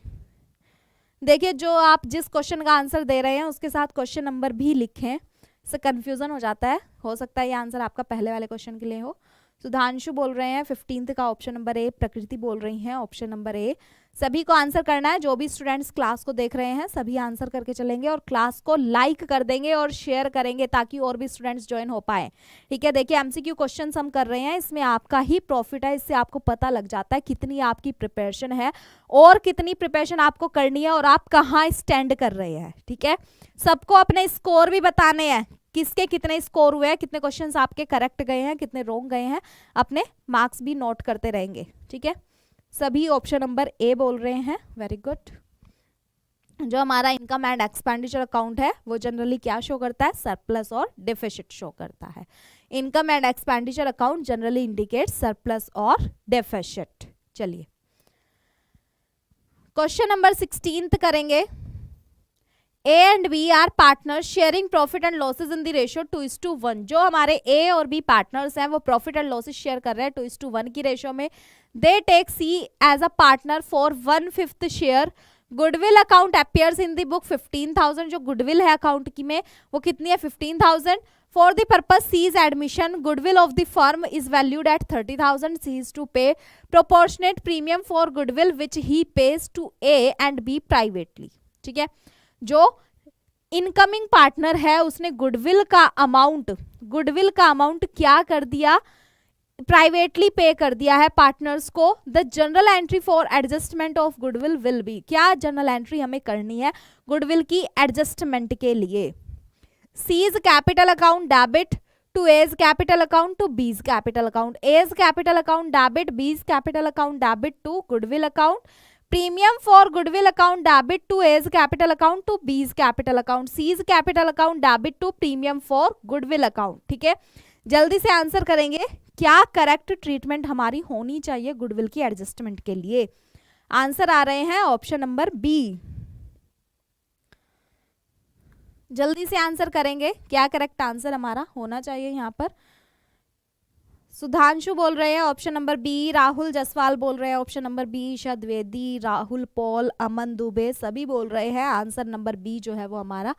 देखिए जो आप जिस क्वेश्चन का आंसर दे रहे हैं उसके साथ क्वेश्चन नंबर भी लिखें, से कंफ्यूजन हो जाता है. हो सकता है ये आंसर आपका पहले वाले क्वेश्चन के लिए हो. सुधांशु बोल रहे हैं 15 का ऑप्शन नंबर ए. प्रकृति बोल रही हैं ऑप्शन नंबर ए. सभी को आंसर करना है. जो भी स्टूडेंट्स क्लास को देख रहे हैं सभी आंसर करके चलेंगे और क्लास को लाइक कर देंगे और शेयर करेंगे ताकि और भी स्टूडेंट्स ज्वाइन हो पाए. ठीक है, देखिए एमसीक्यू क्वेश्चन हम कर रहे हैं, इसमें आपका ही प्रॉफिट है. इससे आपको पता लग जाता है कितनी आपकी प्रिपरेशन है और कितनी प्रिपरेशन आपको करनी है और आप कहाँ स्टैंड कर रहे हैं. ठीक है, सबको अपने स्कोर भी बताने हैं, किसके कितने स्कोर हुए हैं, कितने क्वेश्चंस आपके करेक्ट गए हैं, कितने रॉन्ग गए हैं. अपने मार्क्स भी नोट करते रहेंगे. ठीक है, सभी ऑप्शन नंबर ए बोल रहे हैं. Very good. जो हमारा इनकम एंड एक्सपेंडिचर अकाउंट है वो जनरली क्या शो करता है? सरप्लस और डिफिसिट शो करता है. Income and expenditure account generally indicate surplus और डिफिसिट. चलिए क्वेश्चन नंबर 16 करेंगे. A and B are partners sharing profit and losses in the ratio 2:1. जो हमारे A और B पार्टनर्स हैं वो प्रॉफिट एंड लॉसेस शेयर कर रहे हैं 2:1 की रेशियो में. They take C as a partner for 1/5 share. Goodwill account appears in the book 15,000. जो गुडविल है अकाउंट की में वो कितनी है? 15,000. For the purpose C's admission, goodwill of the firm is valued at 30,000. C is to pay proportionate premium for goodwill which he pays to A and B privately. ठीक है, जो इनकमिंग पार्टनर है उसने गुडविल का amount क्या कर दिया? Privately पे कर दिया है पार्टनर्स को. The general entry for adjustment of goodwill will be. क्या जनरल एंट्री हमें करनी है गुडविल की एडजस्टमेंट के लिए? C's capital account debit to A's capital account to B's capital account. A's capital account debit, B's capital account debit to goodwill account. Premium for goodwill account debit to A's capital account to B's capital account. C's capital account debit to premium for goodwill account. ठीक है, जल्दी से answer करेंगे क्या correct treatment हमारी होनी चाहिए goodwill की एडजस्टमेंट के लिए. आंसर आ रहे हैं ऑप्शन नंबर बी। जल्दी से आंसर करेंगे, क्या करेक्ट आंसर हमारा होना चाहिए यहाँ पर। सुधांशु बोल रहे हैं option number B, Rahul Jaswal बोल रहे हैं option number B, Isha Dwivedi, Rahul Paul, Aman Dubey सभी बोल रहे हैं आंसर नंबर बी जो है वो हमारा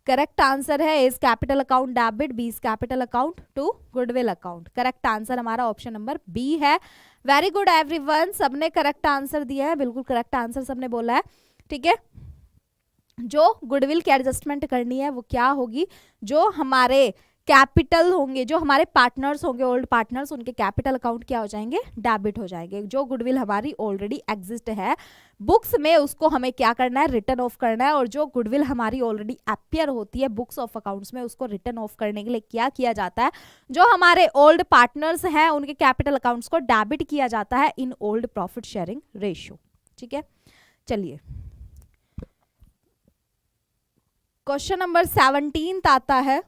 करेक्ट आंसर है। Is capital account debit, B is capital account to goodwill account. Correct answer हमारा ऑप्शन नंबर बी है। वेरी गुड एवरीवन, सबने करेक्ट आंसर दिया है, बिल्कुल करेक्ट आंसर सबने बोला है। ठीक है, जो गुडविल की एडजस्टमेंट करनी है वो क्या होगी, जो हमारे कैपिटल होंगे, जो हमारे पार्टनर्स होंगे, ओल्ड पार्टनर्स, उनके कैपिटल अकाउंट क्या हो जाएंगे, डेबिट हो जाएंगे। जो गुडविल हमारी ऑलरेडी एग्जिस्ट है बुक्स में उसको हमें क्या करना है, रिटर्न ऑफ करना है। और जो गुडविल हमारी ऑलरेडी अपीयर होती है बुक्स ऑफ अकाउंट्स में उसको रिटर्न ऑफ करने के लिए क्या किया जाता है, जो हमारे ओल्ड पार्टनर्स हैं उनके कैपिटल अकाउंट्स को डेबिट किया जाता है in old profit sharing ratio. ठीक है, चलिए क्वेश्चन नंबर 17 आता है।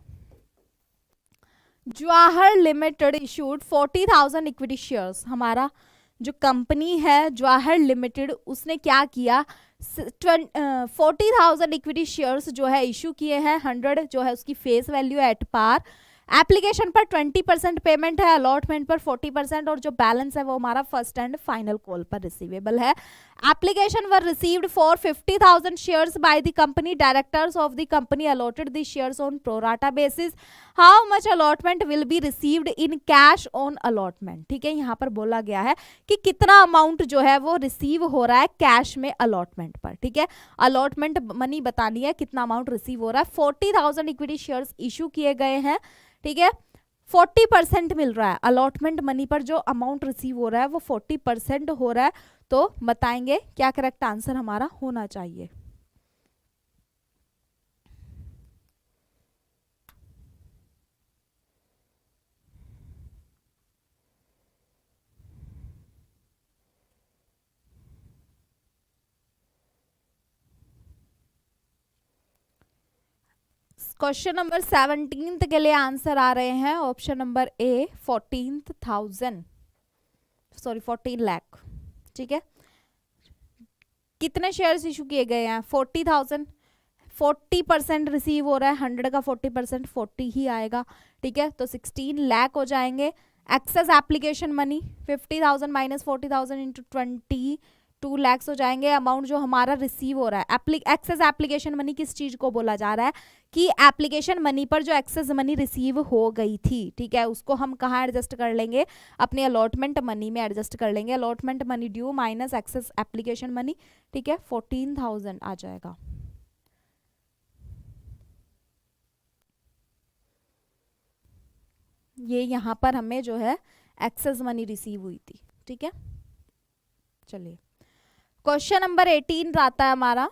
Jawahar limited issued 40,000 equity shares. हमारा जो कंपनी है जवाहर लिमिटेड उसने क्या किया, 40,000 इक्विटी शेयर्स जो है इशू किए हैं। 100 जो है उसकी फेस वैल्यू है एट पार। एप्लीकेशन पर 20% पेमेंट है, अलॉटमेंट पर 40% और जो बैलेंस है वो हमारा फर्स्ट एंड फाइनल कॉल पर रिसीवेबल है। Application were received for 50,000 shares bye the company. Directors of the company allotted the shares on pro rata basis. How much allotment will be received in cash on allotment. ठीक है, यहाँ पर बोला गया है कि कितना अमाउंट जो है वो रिसीव हो रहा है कैश में अलॉटमेंट पर। ठीक है, अलॉटमेंट मनी बतानी है, कितना अमाउंट रिसीव हो रहा है। 40,000 इक्विटी शेयर्स इशू किए गए हैं। ठीक है, 40% मिल रहा है अलॉटमेंट मनी पर, जो अमाउंट रिसीव हो रहा है वो 40% हो रहा है। तो बताएंगे क्या करेक्ट आंसर हमारा होना चाहिए। क्वेश्चन नंबर 17 के लिए आंसर आ रहे हैं ऑप्शन नंबर ए 14 लाख। ठीक है, कितने शेयर्स इशू किए गए हैं, 40,000। 40% रिसीव हो रहा है, 100 का 40% 40 ही आएगा। ठीक है, तो 16 लाख हो जाएंगे। Excess application money 50,000 minus 40,000 into 22 lakh हो जाएंगे। अमाउंट जो हमारा रिसीव हो रहा है, एक्सेस एप्लीकेशन मनी किस चीज को बोला जा रहा है कि एप्लीकेशन मनी पर जो एक्सेस मनी रिसीव हो गई थी, ठीक है, उसको हम कहाँ एडजस्ट कर लेंगे, अपने अलॉटमेंट मनी में एडजस्ट कर लेंगे। Allotment money due minus excess application money. ठीक है, 14,000 आ जाएगा। ये यहाँ पर हमें जो है एक्सेस मनी रिसीव हुई थी। ठीक है, चलिए क्वेश्चन नंबर 18 आता है हमारा।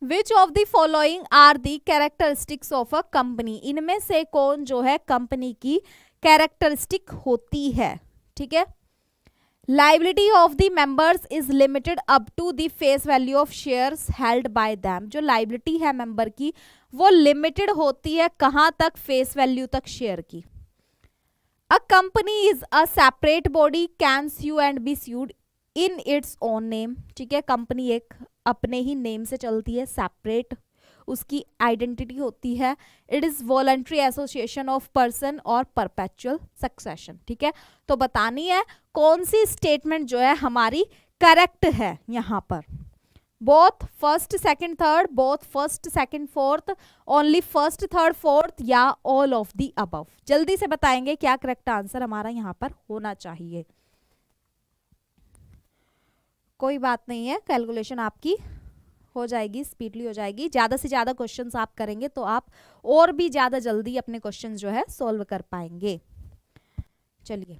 Which of the following are the characteristics of a company. इनमें से कौन जो है कंपनी की कैरेक्टरिस्टिक होती है। ठीक है, liability of the members is limited up to the face value of shares held by them. जो लाइबिलिटी है मेंबर की वो लिमिटेड होती है कहां तक, फेस वैल्यू तक शेयर की। A company is a separate body can sue and be sued in its own name. ठीक है, कंपनी एक अपने ही नेम से चलती है, सेपरेट उसकी आइडेंटिटी होती है। It is voluntary association of person और परपेचुअल सक्सेशन। ठीक है, तो बतानी है कौन सी स्टेटमेंट जो है हमारी करेक्ट है यहाँ पर। Both first second third, both first second fourth, only first third fourth, या ऑल ऑफ द अबव। जल्दी से बताएंगे क्या करेक्ट आंसर हमारा यहाँ पर होना चाहिए। कोई बात नहीं है, कैलकुलेशन आपकी हो जाएगी, स्पीडली हो जाएगी। ज़्यादा से ज़्यादा क्वेश्चंस आप करेंगे तो आप और भी ज़्यादा जल्दी अपने क्वेश्चंस जो है सॉल्व कर पाएंगे। चलिए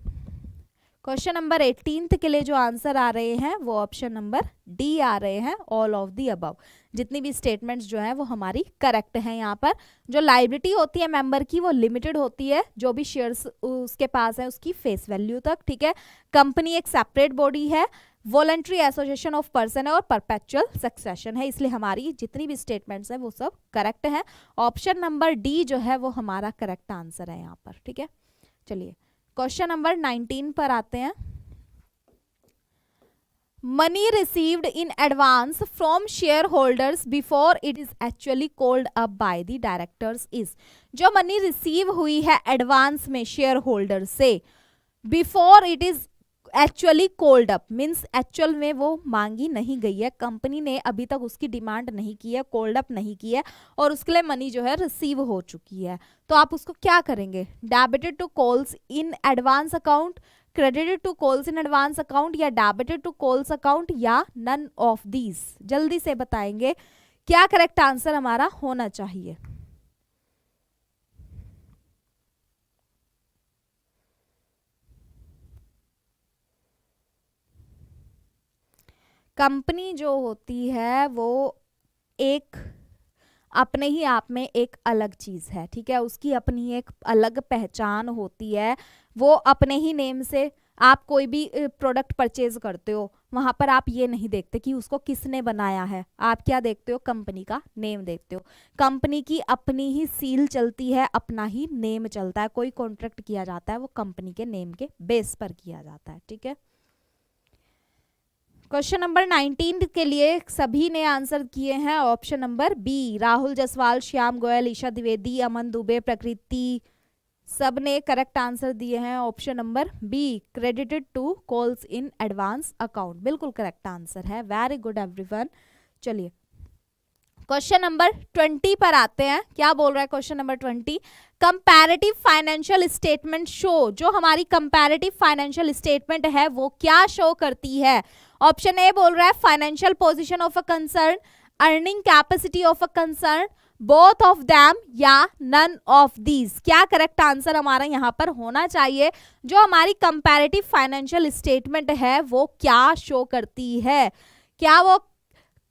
क्वेश्चन नंबर 18 के लिए जो आंसर आ रहे हैं वो ऑप्शन नंबर डी आ रहे हैं, ऑल ऑफ दी अबव। जितनी भी स्टेटमेंट्स जो है वो हमारी करेक्ट है। यहाँ पर जो लाइबिलिटी होती है मेंबर की वो लिमिटेड होती है, जो भी शेयर्स उसके पास है उसकी फेस वैल्यू तक। ठीक है, कंपनी एक सेपरेट बॉडी है, वॉलंटरी एसोसिएशन ऑफ पर्सन है और परपेचुअल सक्सेशन है। इसलिए हमारी जितनी भी स्टेटमेंट्स है वो सब करेक्ट है। ऑप्शन नंबर डी जो है वो हमारा करेक्ट आंसर है यहाँ पर। ठीक है, चलिए क्वेश्चन नंबर 19 पर आते हैं। money received in advance from shareholders before it is actually called up by the directors is, जो मनी रिसीव हुई है एडवांस में शेयर होल्डर से, before it is actually cold up, means actual में वो मांगी नहीं गई है, कंपनी ने अभी तक उसकी डिमांड नहीं की है, कोल्ड अप नहीं की है और उसके लिए मनी जो है रिसीव हो चुकी है, तो आप उसको क्या करेंगे, debited to calls in advance account, credited to calls in advance account या डेबिटेड टू कॉल्स अकाउंट या नन ऑफ दीज। जल्दी से बताएंगे क्या करेक्ट आंसर हमारा होना चाहिए। कंपनी जो होती है वो एक अपने ही आप में एक अलग चीज है, ठीक है, उसकी अपनी एक अलग पहचान होती है, वो अपने ही नेम से, आप कोई भी प्रोडक्ट परचेज करते हो वहां पर आप ये नहीं देखते कि उसको किसने बनाया है, आप क्या देखते हो, कंपनी का नेम देखते हो, कंपनी की अपनी ही सील चलती है, अपना ही नेम चलता है, कोई कॉन्ट्रैक्ट किया जाता है वो कंपनी के नेम के बेस पर किया जाता है, ठीक है। क्वेश्चन नंबर 19 के लिए सभी ने आंसर किए हैं option number B, Rahul Jaswal, Shyam Goyal, Isha Dwivedi, Aman Dubey, Prakriti, सब ने करेक्ट आंसर दिए हैं option number B, credited to calls in advance account, बिल्कुल करेक्ट आंसर है, वेरी गुड एवरीवन। चलिए क्वेश्चन नंबर 20 पर आते हैं, क्या बोल रहा है question number 20, comparative financial statement show, जो हमारी कंपैरेटिव फाइनेंशियल स्टेटमेंट है वो क्या शो करती है। ऑप्शन ए बोल रहा है financial position of a concern, earning capacity of a concern, both of them या नन ऑफ दीज। क्या करेक्ट आंसर हमारा यहाँ पर होना चाहिए, जो हमारी कंपैरेटिव फाइनेंशियल स्टेटमेंट है वो क्या शो करती है, क्या वो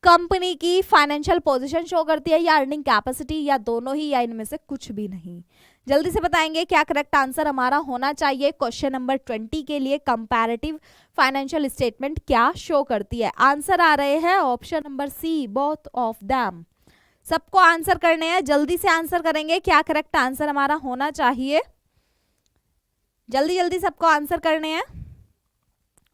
कंपनी की फाइनेंशियल पोजीशन शो करती है या अर्निंग कैपेसिटी या दोनों ही या इनमें से कुछ भी नहीं। जल्दी से बताएंगे क्या करेक्ट आंसर हमारा होना चाहिए क्वेश्चन नंबर 20 के लिए, कंपैरेटिव फाइनेंशियल स्टेटमेंट क्या शो करती है। आंसर आ रहे हैं option number C, both of them. सबको आंसर करने हैं, जल्दी से आंसर करेंगे क्या करेक्ट आंसर हमारा होना चाहिए, जल्दी जल्दी सबको आंसर करने हैं।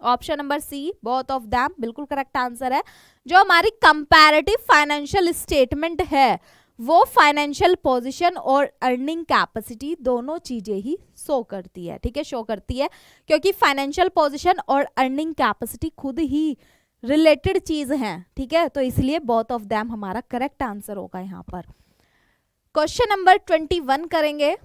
Option number C, both of them, बिल्कुल करेक्ट आंसर है। जो हमारी कंपैरेटिव फाइनेंशियल स्टेटमेंट है वो फाइनेंशियल पोजीशन और अर्निंग कैपेसिटी दोनों चीजें ही शो करती है, ठीक है, शो करती है, क्योंकि फाइनेंशियल पोजीशन और अर्निंग कैपेसिटी खुद ही रिलेटेड चीज हैं, ठीक है, तो इसलिए बोथ ऑफ देम हमारा करेक्ट आंसर होगा यहाँ पर। क्वेश्चन नंबर 21 करेंगे,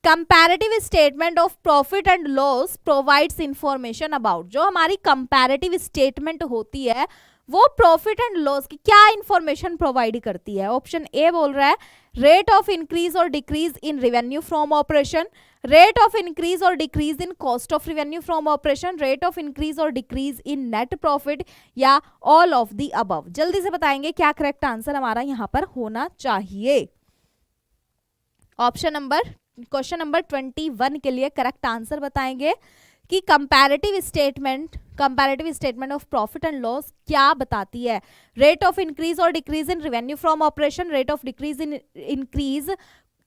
comparative statement of profit and loss provides information about, जो हमारी कंपैरेटिव स्टेटमेंट होती है वो प्रॉफिट एंड लॉस की क्या इंफॉर्मेशन प्रोवाइड करती है। ऑप्शन ए बोल रहा है रेट ऑफ इंक्रीज और decrease in revenue from operation, rate of increase और decrease in cost of revenue from operation, rate of increase और डिक्रीज इन नेट प्रॉफिट या ऑल ऑफ द अबव। जल्दी से बताएंगे क्या करेक्ट आंसर हमारा यहाँ पर होना चाहिए। ऑप्शन नंबर क्वेश्चन नंबर 21 के लिए करेक्ट आंसर बताएंगे कि comparative statement of profit and loss क्या बताती है, रेट ऑफ इंक्रीज और decrease in revenue from operation, rate of decrease in increase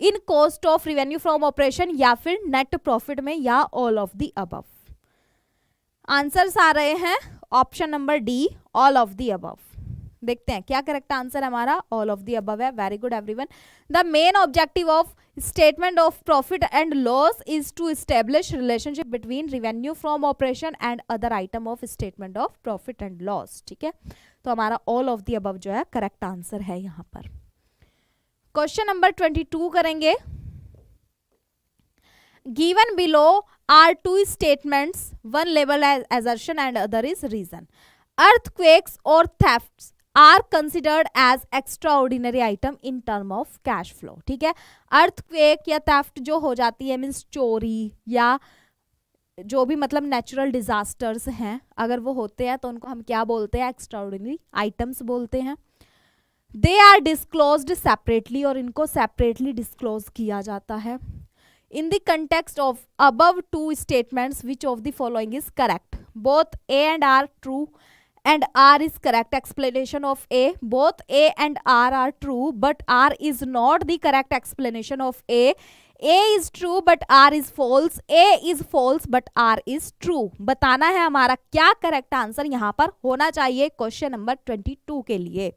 in cost of revenue from operation या फिर नेट प्रॉफिट में या all of the above. Answers आ रहे हैं option number D, all of the above. देखते हैं क्या करेक्ट आंसर हमारा ऑल ऑफ द अबव है, very good everyone. The main objective of statement of profit and loss is to establish relationship between revenue from operation and other item of statement of profit and loss, ठीक है, तो हमारा all of the above जो है correct answer है यहाँ पर। Question number 22 करेंगे, given below are two statements, one label as assertion and other is reason. Earthquakes or thefts are considered as extraordinary item in term of cash flow, ठीक है, earthquake या theft जो हो जाती है मीन्स चोरी या जो भी मतलब नेचुरल डिजास्टर्स हैं, अगर वो होते हैं तो उनको हम क्या बोलते हैं, एक्स्ट्राऑर्डिनरी आइटम्स बोलते हैं। दे आर डिस्क्लोज्ड सेपरेटली, और इनको सेपरेटली डिस्क्लोज किया जाता है। In the context of above two statements which of the following is correct, both A and R true and R is correct explanation of A. Both A and R are true, but R is not the correct explanation of A. A is true but R is false, A is false but R is true. बताना है हमारा क्या correct answer यहाँ पर होना चाहिए question number 22 के लिए।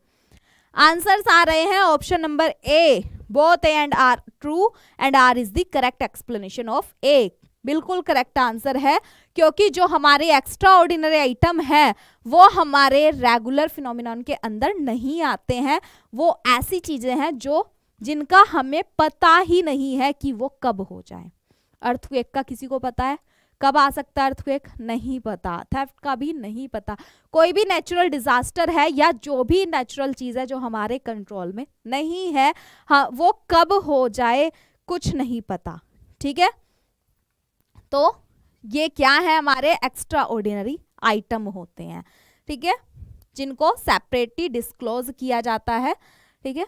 आंसर्स आ रहे हैं option number A, both A and R true and R is the correct explanation of A. बिल्कुल करेक्ट आंसर है, क्योंकि जो हमारे एक्स्ट्रा ऑर्डिनरी आइटम है वो हमारे रेगुलर फिनोमिनन के अंदर नहीं आते हैं। वो ऐसी चीजें हैं जो जिनका हमें पता ही नहीं है कि वो कब हो जाए। अर्थक्वेक का किसी को पता है कब आ सकता है? अर्थक्वेक नहीं पता, थेफ्ट का भी नहीं पता। कोई भी नेचुरल डिजास्टर है या जो भी नेचुरल चीज है जो हमारे कंट्रोल में नहीं है, हाँ, वो कब हो जाए कुछ नहीं पता। ठीक है, तो ये क्या है? हमारे एक्स्ट्रा ऑर्डिनरी आइटम होते हैं, ठीक है, जिनको सेपरेटली डिस्क्लोज किया जाता है। ठीक है,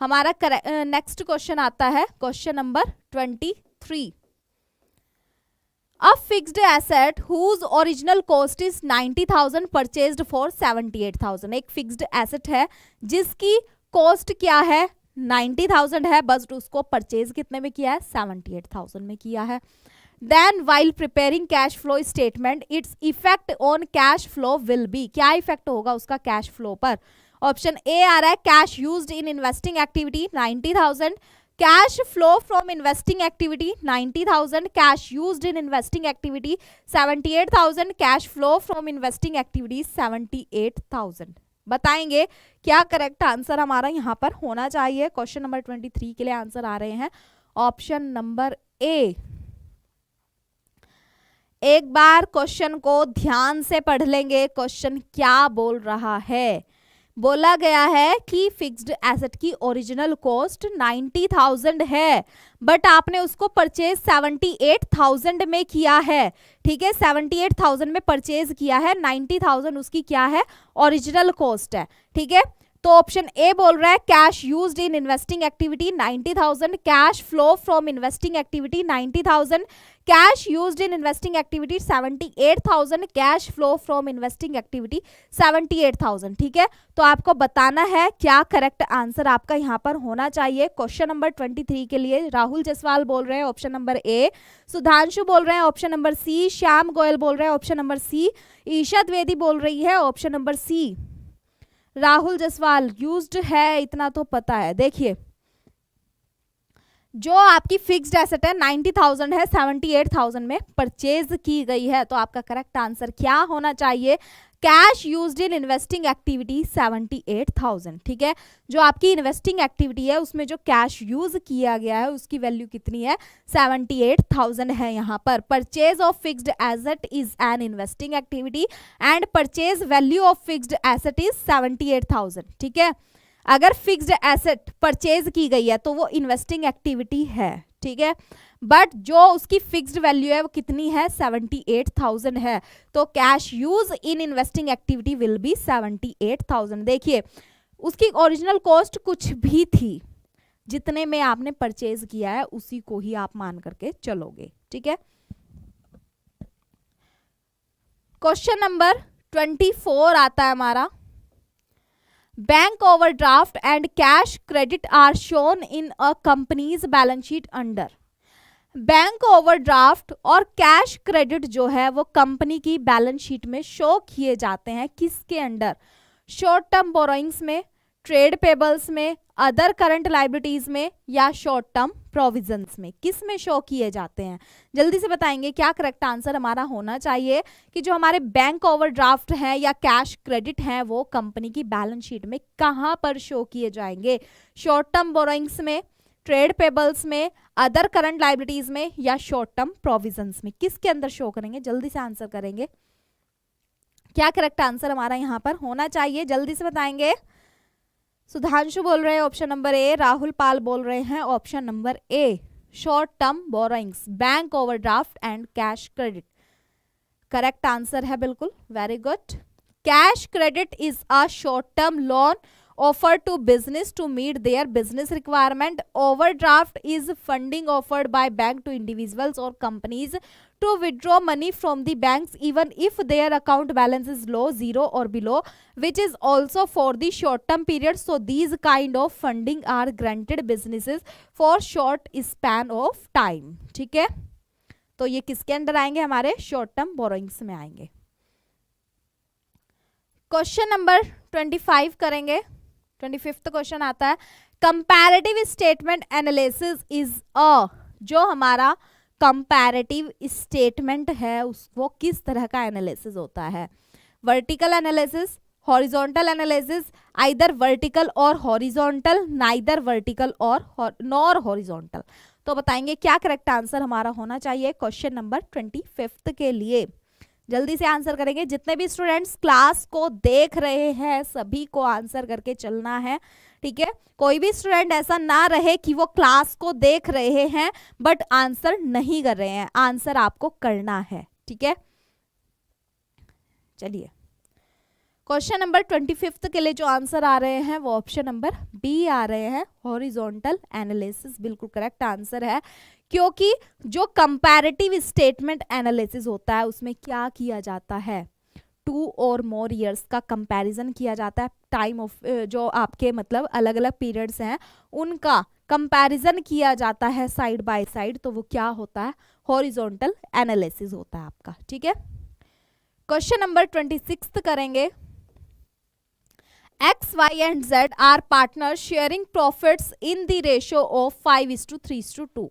हमारा नेक्स्ट क्वेश्चन आता है question number 23। A fixed asset whose original cost is 90,000 purchased for 78,000। एक फिक्स्ड एसेट है जिसकी कॉस्ट क्या है? 90,000 है, बस उसको परचेज कितने में किया है? 78,000 में किया है। Then while preparing cash flow statement, its effect on cash flow will be, क्या इफेक्ट होगा उसका कैश फ्लो पर? ऑप्शन ए आ रहा है cash used in investing activity 90,000, cash flow from investing activity 90,000, cash used in investing activity 78,000, cash flow from investing activity 78,000। बताएंगे क्या correct answer हमारा यहाँ पर होना चाहिए। क्वेश्चन नंबर 23 के लिए आंसर आ रहे हैं ऑप्शन नंबर ए। एक बार क्वेश्चन को ध्यान से पढ़ लेंगे, क्वेश्चन क्या बोल रहा है। बोला गया है कि फिक्स्ड एसेट की ओरिजिनल कॉस्ट 90,000 है, बट आपने उसको परचेज 78,000 में किया है। ठीक है, 78,000 में परचेज किया है, 90,000 उसकी क्या है? ओरिजिनल कॉस्ट है। ठीक है, तो ऑप्शन ए बोल रहा है cash used in investing activity 90,000, cash flow from investing activity 90,000, cash used in investing activity 78,000, cash flow from investing activity 78,000। ठीक है, तो आपको बताना है क्या करेक्ट आंसर आपका यहाँ पर होना चाहिए। क्वेश्चन नंबर 23 के लिए राहुल जसवाल बोल रहे हैं ऑप्शन नंबर ए, सुधांशु बोल रहे हैं option number C, Shyam Goyal बोल रहे हैं option number C, Isha Dwivedi बोल रही है option number C. Rahul Jaswal used है इतना तो पता है। देखिए, जो आपकी फिक्स्ड एसेट है 90,000 है, 78,000 में परचेज की गई है, तो आपका करेक्ट आंसर क्या होना चाहिए? Cash used in investing activity 78,000। ठीक है, जो आपकी इन्वेस्टिंग एक्टिविटी है उसमें जो कैश यूज किया गया है उसकी वैल्यू कितनी है? 78,000 है। यहाँ पर purchase of fixed asset is an investing activity and purchase value of fixed asset is 78,000। ठीक है, अगर फिक्स्ड एसेट परचेज की गई है तो वो इन्वेस्टिंग एक्टिविटी है। ठीक है, बट जो उसकी फिक्स्ड वैल्यू है वो कितनी है? 78,000 है, तो cash use in investing activity will be 78,000। देखिए, उसकी ओरिजिनल कॉस्ट कुछ भी थी, जितने में आपने परचेज किया है उसी को ही आप मान करके चलोगे। ठीक है, क्वेश्चन नंबर 24 आता है हमारा। Bank overdraft and cash credit are shown in a company's balance sheet under. Bank overdraft और कैश क्रेडिट जो है वो कंपनी की बैलेंस शीट में शो किए जाते हैं किसके अंडर? शॉर्ट टर्म बोरोइंग्स में, ट्रेड पेबल्स में, अदर करंट लाइबिलिटीज में या शॉर्ट टर्म प्रोविजंस में? किस में शो किए जाते हैं? जल्दी से बताएंगे क्या करेक्ट आंसर हमारा होना चाहिए कि जो हमारे बैंक ओवरड्राफ्ट हैं या कैश क्रेडिट हैं वो कंपनी की बैलेंस शीट में कहां पर शो किए जाएंगे? शॉर्ट टर्म बोरोइंग्स में, ट्रेड पेबल्स में, अदर करंट लाइबिलिटीज में या शॉर्ट टर्म प्रोविजंस में? किसके अंदर शो करेंगे? जल्दी से आंसर करेंगे। क्या करेक्ट आंसर हमारा यहाँ पर होना चाहिए? जल्दी से बताएंगे। सुधांशु बोल रहे हैं ऑप्शन नंबर ए, राहुल पाल बोल रहे हैं option number A, short term borrowings, bank overdraft and cash credit. Correct answer है बिल्कुल, very good. Cash credit is a short term loan offered to business to meet their business requirement. Overdraft is funding offered by bank to individuals or companies to withdraw money from the banks even if their account balance is low, zero or below, which is also for the short term period. So these kind of funding are granted businesses for short span of time. ठीक है, तो ये किसके under आएंगे, हमारे short term borrowings में आएंगे. Question number 25 करेंगे. 25th क्वेश्चन आता है, comparative statement analysis is a, जो हमारा कंपैरेटिव स्टेटमेंट है उसको किस तरह का एनालिसिस होता है. Vertical analysis, horizontal analysis, either vertical और हॉरिजॉन्टल, नाइदर वर्टिकल और नॉर हॉरिजॉन्टल. तो बताएंगे क्या करेक्ट आंसर हमारा होना चाहिए क्वेश्चन नंबर 25 के लिए. जल्दी से आंसर करेंगे. जितने भी स्टूडेंट्स क्लास को देख रहे हैं सभी को आंसर करके चलना है. ठीक है, कोई भी स्टूडेंट ऐसा ना रहे कि वो क्लास को देख रहे हैं बट आंसर नहीं कर रहे हैं. आंसर आपको करना है. ठीक है, चलिए क्वेश्चन नंबर 25 के लिए जो आंसर आ रहे हैं वो ऑप्शन नंबर बी आ रहे हैं, हॉरिजॉन्टल एनालिसिस. बिल्कुल करेक्ट आंसर है, क्योंकि जो कंपैरेटिव स्टेटमेंट एनालिसिस होता है उसमें क्या किया जाता है, 2 और मोर ईयर्स का कंपैरिजन किया जाता है. टाइम ऑफ जो आपके मतलब अलग अलग पीरियड्स हैं उनका कंपैरिजन किया जाता है साइड बाय साइड. तो वो क्या होता है, हॉरिजॉन्टल एनालिसिस होता है आपका. ठीक है, क्वेश्चन नंबर 26 करेंगे. X, Y and Z are partners sharing profits in the ratio of 5:3:2.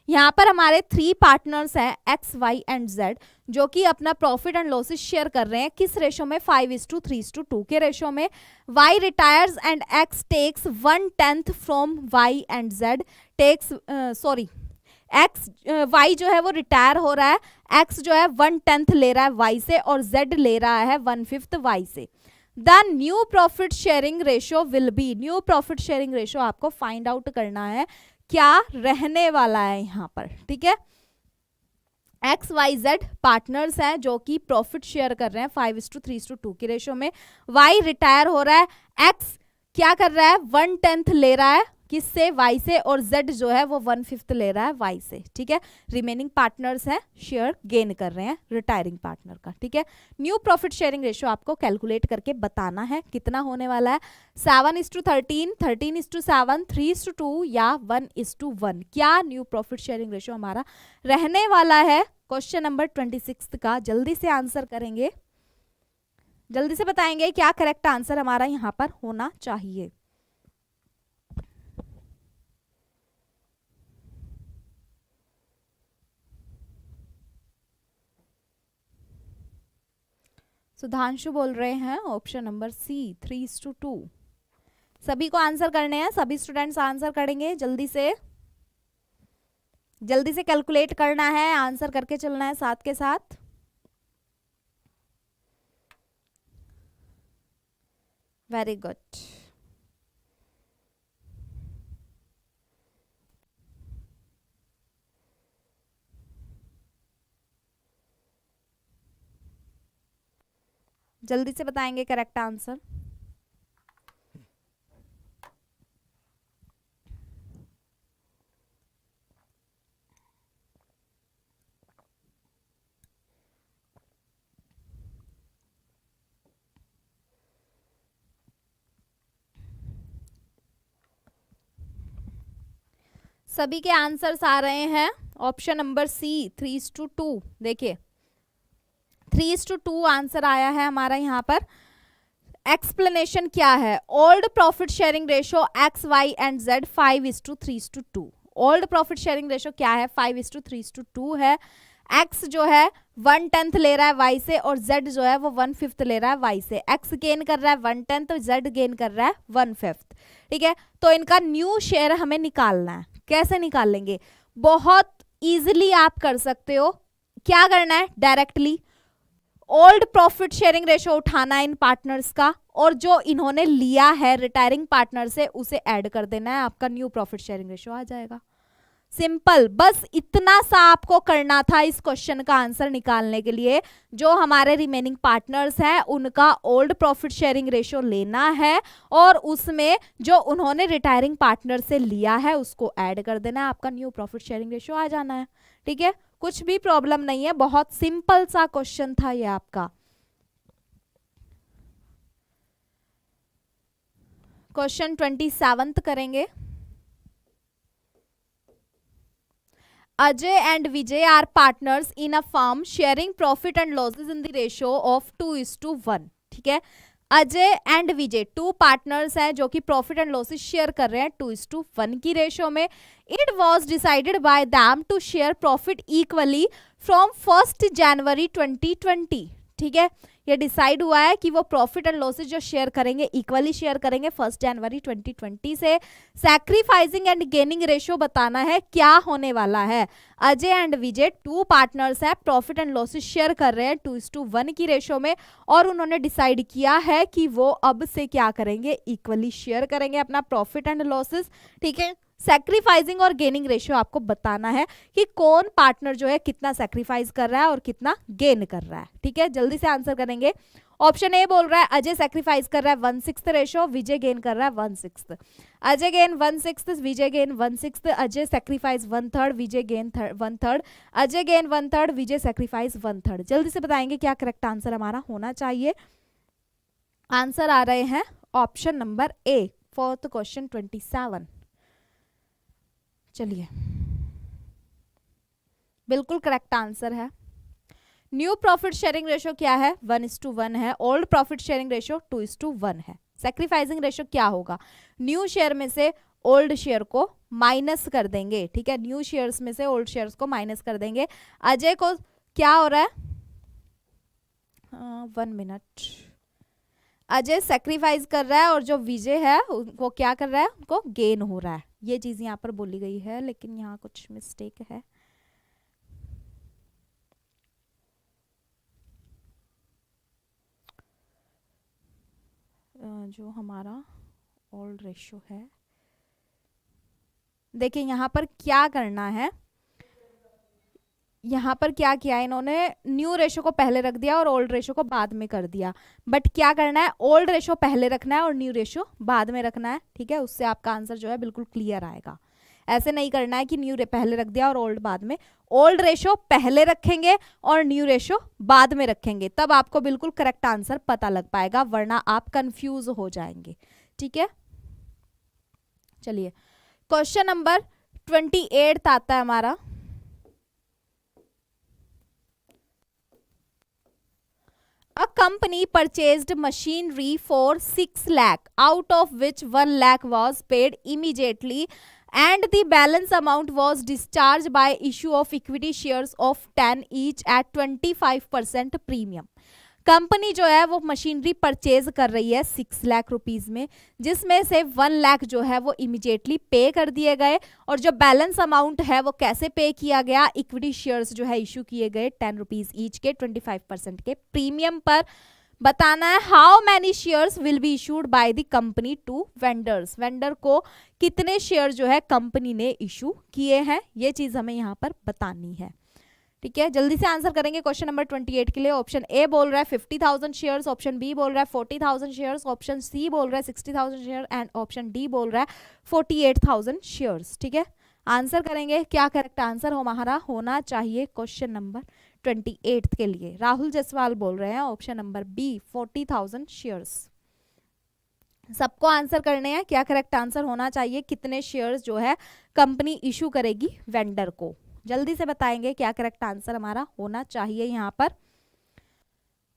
यहाँ पर हमारे 3 पार्टनर्स हैं X, Y and Z जो कि अपना प्रॉफिट एंड लॉसेस शेयर कर रहे हैं. किस रेशो में, 5:3:2 के रेशो में. Y retires and X takes 1/10 from Y and Z takes X Y जो है वो रिटायर हो रहा है, X जो है 1/10 ले रहा है Y से और Z ले रहा है 1/5 Y से. The new profit sharing ratio will B, new profit sharing ratio आपको फाइंड आउट करना है क्या रहने वाला है यहाँ पर. ठीक है, XYZ पार्टनर्स हैं जो कि प्रॉफिट शेयर कर रहे हैं 5:3:2 के रेशो में. Y रिटायर हो रहा है, X क्या कर रहा है, 1/10 ले रहा है किससे, Y से, और Z जो है वो 1/5 ले रहा है Y से. ठीक है, रिमेनिंग पार्टनर्स हैं शेयर गेन कर रहे हैं रिटायरिंग पार्टनर का. ठीक है, न्यू प्रॉफिट शेयरिंग रेशो आपको कैलकुलेट करके बताना है कितना होने वाला है, 7:13, 13:7, 3:2 या 1:1. क्या न्यू प्रॉफिट शेयरिंग रेशो हमारा रहने वाला है क्वेश्चन नंबर 26 का. जल्दी से आंसर करेंगे, जल्दी से बताएंगे क्या करेक्ट आंसर हमारा यहाँ पर होना चाहिए. सुधांशु बोल रहे हैं ऑप्शन नंबर सी 3:2. सभी को आंसर करने हैं, सभी स्टूडेंट्स आंसर करेंगे. जल्दी से कैलकुलेट करना है, आंसर करके चलना है साथ के साथ. Very good. जल्दी से बताएंगे करेक्ट आंसर. सभी के आंसर्स आ रहे हैं ऑप्शन नंबर सी 3:2. देखिए 3:2 आंसर आया है हमारा यहाँ पर. एक्सप्लेनेशन क्या है, old profit sharing ratio X, Y and Z 5:3:2. Old profit sharing ratio क्या है, 5:3:2 है. X जो है 1/10 ले रहा है Y से और Z जो है वो 1/5 ले रहा है Y से. X गेन कर रहा है 1/10 तो Z गेन कर रहा है 1/5. ठीक है, तो इनका न्यू शेयर हमें निकालना है. कैसे निकाल लेंगे, बहुत इजीली आप कर सकते हो. क्या करना है, directly old profit sharing ratio उठाना है इन पार्टनर्स का और जो इन्होंने लिया है रिटायरिंग पार्टनर से उसे ऐड कर देना है, आपका न्यू प्रॉफिट शेयरिंग रेशो आ जाएगा. सिंपल, बस इतना सा आपको करना था इस क्वेश्चन का आंसर निकालने के लिए। जो हमारे रिमेनिंग पार्टनर्स हैं उनका ओल्ड प्रॉफिट शेयरिंग रेशियो लेना है और उसमें जो उन्होंने रिटायरिंग पार्टनर से लिया है उसको ऐड कर देना है, आपका न्यू प्रॉफिट शेयरिंग रेशियो आ जाना है। ठीक है, कुछ भी प्रॉब्लम नहीं है, बहुत सिंपल सा क्वेश्चन था ये आपका। क्वेश्चन 27 करेंगे। Ajay and Vijay are partners in a firm sharing profit and losses in the ratio of 2:1। ठीक है, अजय एंड विजय 2 पार्टनर्स हैं जो कि प्रॉफिट एंड लॉसेस शेयर कर रहे हैं 2:1 की रेशियो में। It was decided by them to share profit equally from 1 January 2020। ठीक है, ये डिसाइड हुआ है कि वो प्रॉफिट एंड लॉसेस जो शेयर करेंगे इक्वली शेयर करेंगे 1 जनवरी 2020 से। सैक्रिफाइसिंग एंड गेनिंग रेशियो बताना है क्या होने वाला है। अजय एंड विजय 2 पार्टनर्स हैं, प्रॉफिट एंड लॉसेस शेयर कर रहे हैं 2:1 की रेशियो में और उन्होंने डिसाइड किया है कि वो अब से क्या करेंगे, इक्वली शेयर करेंगे अपना प्रॉफिट एंड लॉसेस। ठीक है, सैक्रिफाइसिंग और गेनिंग रेशियो आपको बताना है कि कौन पार्टनर जो है कितना सैक्रिफाइस कर रहा है और कितना गेन कर रहा है। ठीक है, जल्दी से आंसर करेंगे। ऑप्शन ए बोल रहा है अजय सैक्रिफाइस कर रहा है 1/6 रेशियो, विजय गेन कर रहा है 1/6। अजय गेन 1/6, विजय गेन 1/6। अजय सैक्रिफाइस 1/3, विजय गेन 1/3। अजय गेन 1/3, विजय सैक्रिफाइस 1/3। जल्दी से बताएंगे क्या करेक्ट आंसर हमारा होना चाहिए। आंसर आ रहे हैं option number A for the question 27। चलिए, बिल्कुल करेक्ट आंसर है। न्यू प्रॉफिट शेयरिंग रेशियो क्या है, 1:1 है। ओल्ड प्रॉफिट शेयरिंग रेशियो 2:1 है। सैक्रिफाइसिंग रेशियो क्या होगा, न्यू शेयर में से ओल्ड शेयर को माइनस कर देंगे। ठीक है, न्यू शेयर्स में से ओल्ड शेयर्स को माइनस कर देंगे। अजय को क्या हो रहा है, 1 मिनट, अजय सैक्रिफाइस कर रहा है और जो विजय है वो क्या कर रहा है, उनको गेन हो रहा है। ये चीज यहाँ पर बोली गई है लेकिन यहाँ कुछ मिस्टेक है। जो हमारा ओल्ड रेशियो है, देखिए यहाँ पर क्या करना है, यहाँ पर क्या किया इन्होंने, न्यू रेशो को पहले रख दिया और ओल्ड रेशो को बाद में कर दिया। बट क्या करना है, ओल्ड रेशो पहले रखना है और न्यू रेशो बाद में रखना है। ठीक है, उससे आपका आंसर जो है बिल्कुल क्लियर आएगा। ऐसे नहीं करना है कि न्यू पहले रख दिया और ओल्ड बाद में। ओल्ड रेशो पहले रखेंगे और न्यू रेशो बाद में रखेंगे, तब आपको बिल्कुल करेक्ट आंसर पता लग पाएगा, वरना आप कंफ्यूज हो जाएंगे। ठीक है, चलिए क्वेश्चन नंबर 28 आता है हमारा। A company purchased machinery for 6 lakh, out of which 1 lakh was paid immediately and the balance amount was discharged by issue of equity shares of 10 each at 25% premium। Company जो है वो machinery purchase कर रही है 6 lakh rupees में, जिसमें से 1 लाख जो है वो इमीडिएटली पे कर दिए गए और जो बैलेंस अमाउंट है वो कैसे पे किया गया, इक्विटी शेयर्स जो है इशू किए गए 10 रुपीज ईच के 25% के प्रीमियम पर। बताना है how many shares will be issued by the company to vendors, vendor को कितने शेयर जो है कंपनी ने इशू किए हैं, ये चीज हमें यहाँ पर बतानी है। ठीक है, जल्दी से आंसर करेंगे क्वेश्चन नंबर 28 के लिए। ऑप्शन ए बोल रहा है 50,000 शेयर्स, ऑप्शन बी बोल रहा है 40,000 शेयर्स, ऑप्शन सी बोल रहा है 60,000 शेयर एंड ऑप्शन डी बोल रहा है 48,000 शेयर्स। ठीक है, आंसर करेंगे क्या करेक्ट आंसर हमारा होना चाहिए क्वेश्चन नंबर 28 के लिए। राहुल जायसवाल बोल रहे हैं ऑप्शन नंबर बी 40,000 शेयर्स। सबको आंसर करने हैं क्या करेक्ट आंसर होना चाहिए, कितने शेयर्स जो है कंपनी इशू करेगी वेंडर को। जल्दी से बताएंगे क्या करेक्ट आंसर हमारा होना चाहिए। यहाँ पर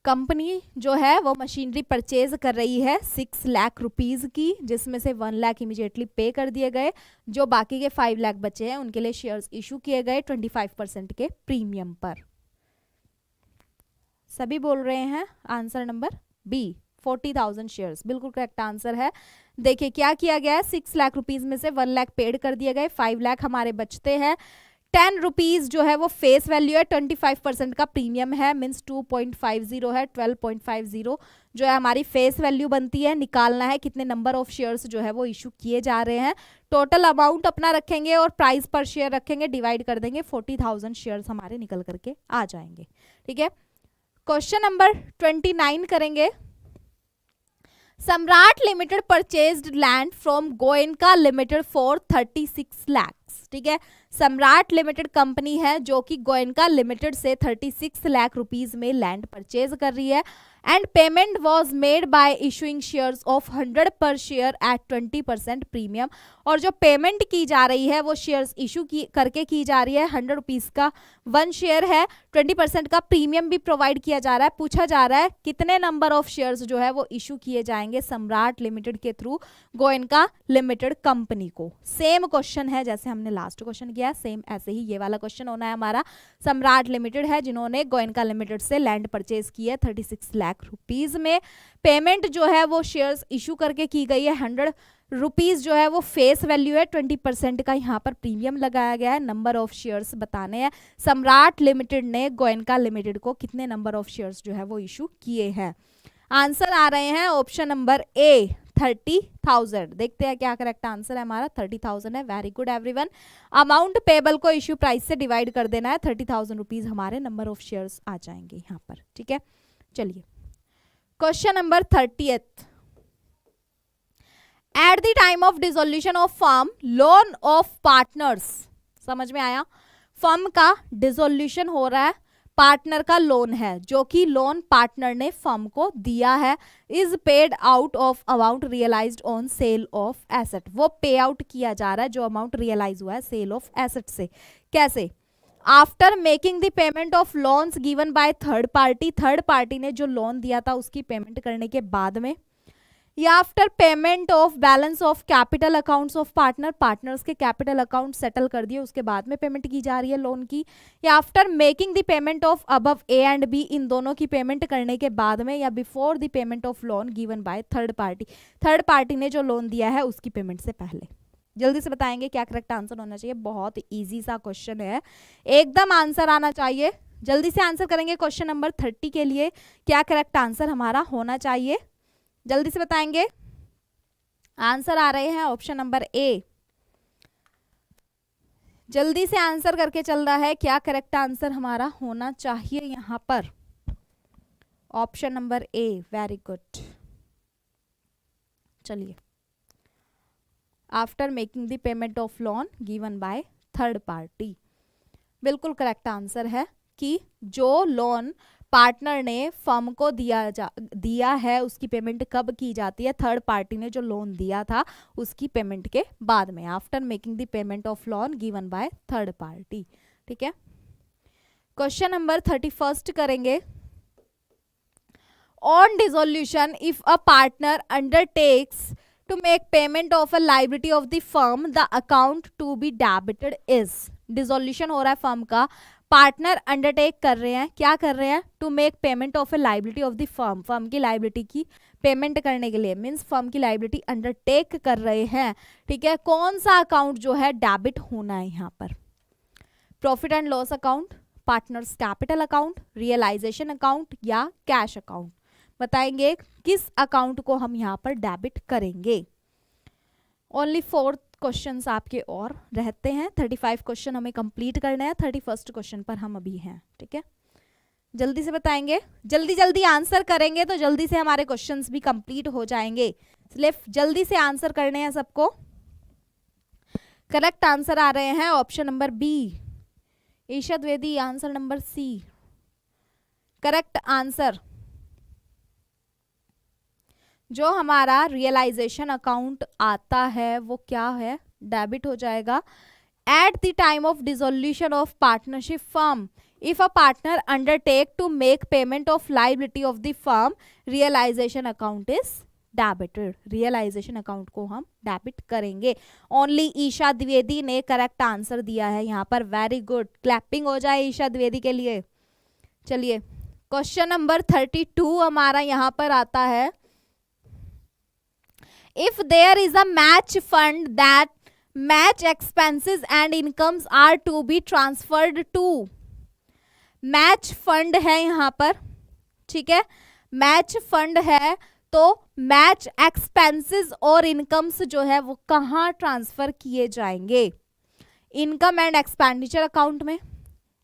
कंपनी जो है वो मशीनरी परचेज कर रही है 6 लाख रुपीज की, जिसमें से 1 लाख इमीडिएटली पे कर दिए गए, जो बाकी के 5 लाख बचे हैं उनके लिए शेयर्स इशू किए गए 25% के प्रीमियम पर। सभी बोल रहे हैं आंसर नंबर बी 40,000 शेयर्स, बिल्कुल करेक्ट आंसर है। देखिए क्या किया गया है, 6 लाख रुपीज में से 1 लाख पेड कर दिए गए, 5 लाख हमारे बचते हैं, 10 रुपीज जो है वो फेस वैल्यू है, 25% का प्रीमियम है, मीन्स 2.50 है, 12.50 जो है हमारी फेस वैल्यू बनती है। निकालना है कितने नंबर ऑफ शेयर्स जो है वो इशू किए जा रहे हैं। टोटल अमाउंट अपना रखेंगे और प्राइस पर शेयर रखेंगे, डिवाइड कर देंगे, 40,000 शेयर्स हमारे निकल करके आ जाएंगे। ठीक है, क्वेश्चन नंबर 29 करेंगे। सम्राट limited purchased land from Goenka limited for 36 lakh. ठीक है, सम्राट लिमिटेड कंपनी है जो कि गोयनका लिमिटेड से 36 लाख रुपीस में लैंड परचेज कर रही है। And payment was made by issuing shares of 100 पर शेयर एट 20% प्रीमियम। और जो पेमेंट की जा रही है वो शेयर्स इशू करके की जा रही है, 100 रुपीज का 1 शेयर है, 20% का प्रीमियम भी प्रोवाइड किया जा रहा है। पूछा जा रहा है कितने नंबर ऑफ शेयर्स जो है वो इशू किए जाएंगे सम्राट लिमिटेड के थ्रू गोयनका लिमिटेड कंपनी को। सेम क्वेश्चन है जैसे हमने लास्ट क्वेश्चन किया, सेम ऐसे ही ये वाला क्वेश्चन होना है हमारा। सम्राट लिमिटेड है जिन्होंने गोयनका लिमिटेड से लैंड परचेज की है 36 लाख रुपीज में। पेमेंट जो है वो शेयर्स इशू करके की गई है, 100 रुपीज जो है वो फेस वैल्यू है, 20% का यहाँ पर प्रीमियम लगाया गया है। नंबर ऑफ शेयर्स बताने हैं सम्राट लिमिटेड ने गोयनका लिमिटेड को कितने नंबर ऑफ शेयर्स जो है वो इशू किए हैं। आंसर आ रहे हैं ऑप्शन नंबर ए 30,000। देखते हैं क्या करेक्ट आंसर है हमारा, 30,000 है। Very good everyone. Amount payable को इश्यू प्राइस से डिवाइड कर देना है, 30,000 रुपीज हमारे नंबर ऑफ शेयर्स आ जाएंगे यहाँ पर। ठीक है, चलिए question number 30th। Eight the time of dissolution of firm loan of partners. समझ में आया, फर्म का डिसोल्यूशन हो रहा है, पार्टनर का लोन है जो कि लोन पार्टनर ने फर्म को दिया है, is paid out of amount realised on sale of asset. वो पे आउट किया जा रहा है जो अमाउंट रियलाइज हुआ है सेल ऑफ एसेट से। कैसे? After making the payment of loans given by third party. Third party ने जो लोन दिया था उसकी पेमेंट करने के बाद में, या after payment of balance of capital accounts of partner. Partners के कैपिटल अकाउंट सेटल कर दिए उसके बाद में पेमेंट की जा रही है लोन की, या after making the payment of above A and B. इन दोनों की पेमेंट करने के बाद में, या before the payment of loan given by third party. Third party ने जो लोन दिया है उसकी पेमेंट से पहले। जल्दी से बताएंगे क्या करेक्ट आंसर होना चाहिए। बहुत इजी सा क्वेश्चन है, एकदम आंसर आना चाहिए। जल्दी से आंसर करेंगे क्वेश्चन नंबर 30 के लिए, क्या करेक्ट आंसर हमारा होना चाहिए। जल्दी से बताएंगे। आंसर आ रहे हैं ऑप्शन नंबर ए। जल्दी से आंसर करके चल रहा है, क्या करेक्ट आंसर हमारा होना चाहिए यहाँ पर। Option number A, very good. चलिए, after making the payment of loan given by third party, बिल्कुल करेक्ट आंसर है कि जो लोन पार्टनर ने फर्म को दिया है उसकी पेमेंट कब की जाती है, थर्ड पार्टी ने जो लोन दिया था उसकी पेमेंट के बाद में, after making the payment of loan given by third party. ठीक है, क्वेश्चन नंबर 31 करेंगे। On dissolution if a partner undertakes to make payment of a liability of the firm, the account to be debited is। Dissolution हो रहा है firm का, partner undertake कर रहे हैं, क्या कर रहे हैं, to make payment of a liability of the firm. Firm की लाइबिलिटी की पेमेंट करने के लिए, मीन्स फर्म की लाइबिलिटी अंडरटेक कर रहे हैं। ठीक है, कौन सा अकाउंट जो है डेबिट होना है यहाँ पर, profit and loss account, partners capital account, realisation account या कैश अकाउंट। बताएंगे किस अकाउंट को हम यहाँ पर डेबिट करेंगे। ओनली 4 क्वेश्चंस आपके और रहते हैं, 35 क्वेश्चन हमें कंप्लीट करना है, 31st क्वेश्चन पर हम अभी हैं। ठीक है, जल्दी से बताएंगे, जल्दी जल्दी आंसर करेंगे तो जल्दी से हमारे क्वेश्चंस भी कंप्लीट हो जाएंगे, इसलिए जल्दी से आंसर करने हैं सबको। करेक्ट आंसर आ रहे हैं option number B, Isha Dwivedi. Answer number C, correct answer. जो हमारा रियलाइजेशन अकाउंट आता है वो क्या है, डेबिट हो जाएगा। At the time of dissolution of partnership firm, if a partner undertake to make payment of liability of the firm, realisation account is debited. Realisation account को हम डेबिट करेंगे। ओनली ईशा द्विवेदी ने करेक्ट आंसर दिया है यहाँ पर, वेरी गुड। क्लैपिंग हो जाए ईशा द्विवेदी के लिए। चलिए, क्वेश्चन नंबर 32 हमारा यहाँ पर आता है। If there is a match fund that match expenses and incomes are to be transferred to, match fund है यहाँ पर, ठीक है, मैच फंड है, तो मैच एक्सपेंसेस और इनकम्स जो है वो कहाँ ट्रांसफर किए जाएंगे, इनकम एंड एक्सपेंडिचर अकाउंट में,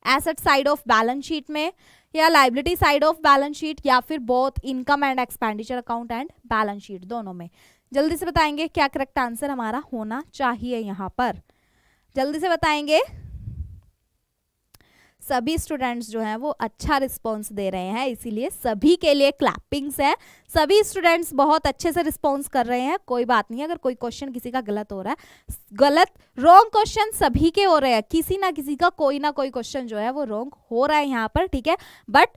asset side of balance sheet में, या liability side of balance sheet, या फिर both income and expenditure account and balance sheet, दोनों में। जल्दी से बताएंगे क्या करेक्ट आंसर हमारा होना चाहिए यहाँ पर, जल्दी से बताएंगे। सभी स्टूडेंट्स जो हैं वो अच्छा रिस्पॉन्स दे रहे हैं, इसीलिए सभी के लिए क्लैपिंग्स है, सभी स्टूडेंट्स बहुत अच्छे से रिस्पॉन्स कर रहे हैं। कोई बात नहीं, अगर कोई क्वेश्चन किसी का गलत हो रहा है, गलत रॉन्ग क्वेश्चन सभी के हो रहे हैं, किसी ना किसी का कोई ना कोई क्वेश्चन जो है वो रॉन्ग हो रहा है यहाँ पर, ठीक है, बट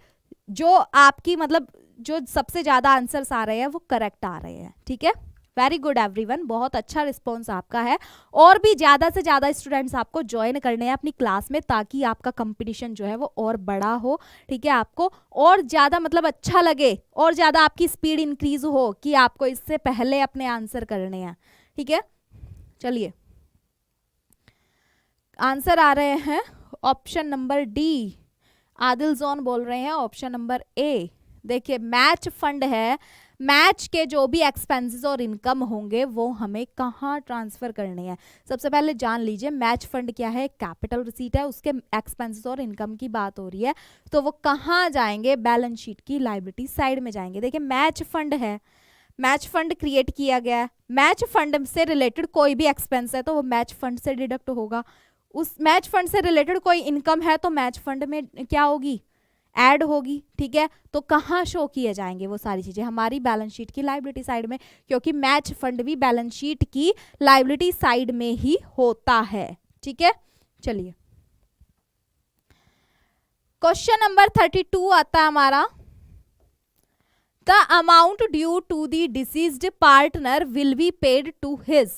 जो आपकी मतलब जो सबसे ज्यादा आंसर्स आ रहे हैं वो करेक्ट आ रहे हैं, ठीक है। वेरी गुड एवरीवन, बहुत अच्छा रिस्पॉन्स आपका है, और भी ज़्यादा से ज़्यादा स्टूडेंट्स आपको ज्वाइन करने हैं अपनी क्लास में, ताकि आपका कंपटीशन जो है वो और बड़ा हो, ठीक है, आपको और ज़्यादा मतलब अच्छा लगे, और ज़्यादा आपकी स्पीड इंक्रीज हो कि आपको इससे पहले अपने आंसर करने हैं, ठीक है। चलिए आंसर आ रहे हैं option number D, Adil zone बोल रहे हैं ऑप्शन नंबर ए। देखिए मैच फंड है, मैच के जो भी एक्सपेंसेस और इनकम होंगे वो हमें कहाँ ट्रांसफर करने हैं। सबसे पहले जान लीजिए मैच फंड क्या है, कैपिटल रिसीट है, उसके एक्सपेंसेस और इनकम की बात हो रही है, तो वो कहाँ जाएंगे, बैलेंस शीट की लायबिलिटी साइड में जाएंगे। देखिए मैच फंड है, मैच फंड क्रिएट किया गया है, मैच फंड से रिलेटेड कोई भी एक्सपेंस है तो वो मैच फंड से डिडक्ट होगा, उस मैच फंड से रिलेटेड कोई इनकम है तो मैच फंड में क्या होगी, ऐड होगी, ठीक है। तो कहाँ शो किए जाएंगे वो सारी चीजें, हमारी बैलेंस शीट की लायबिलिटी साइड में, क्योंकि मैच फंड भी बैलेंस शीट की लायबिलिटी साइड में ही होता है, ठीक है। चलिए क्वेश्चन नंबर 32 आता है हमारा, the amount due to the deceased partner will be paid to his.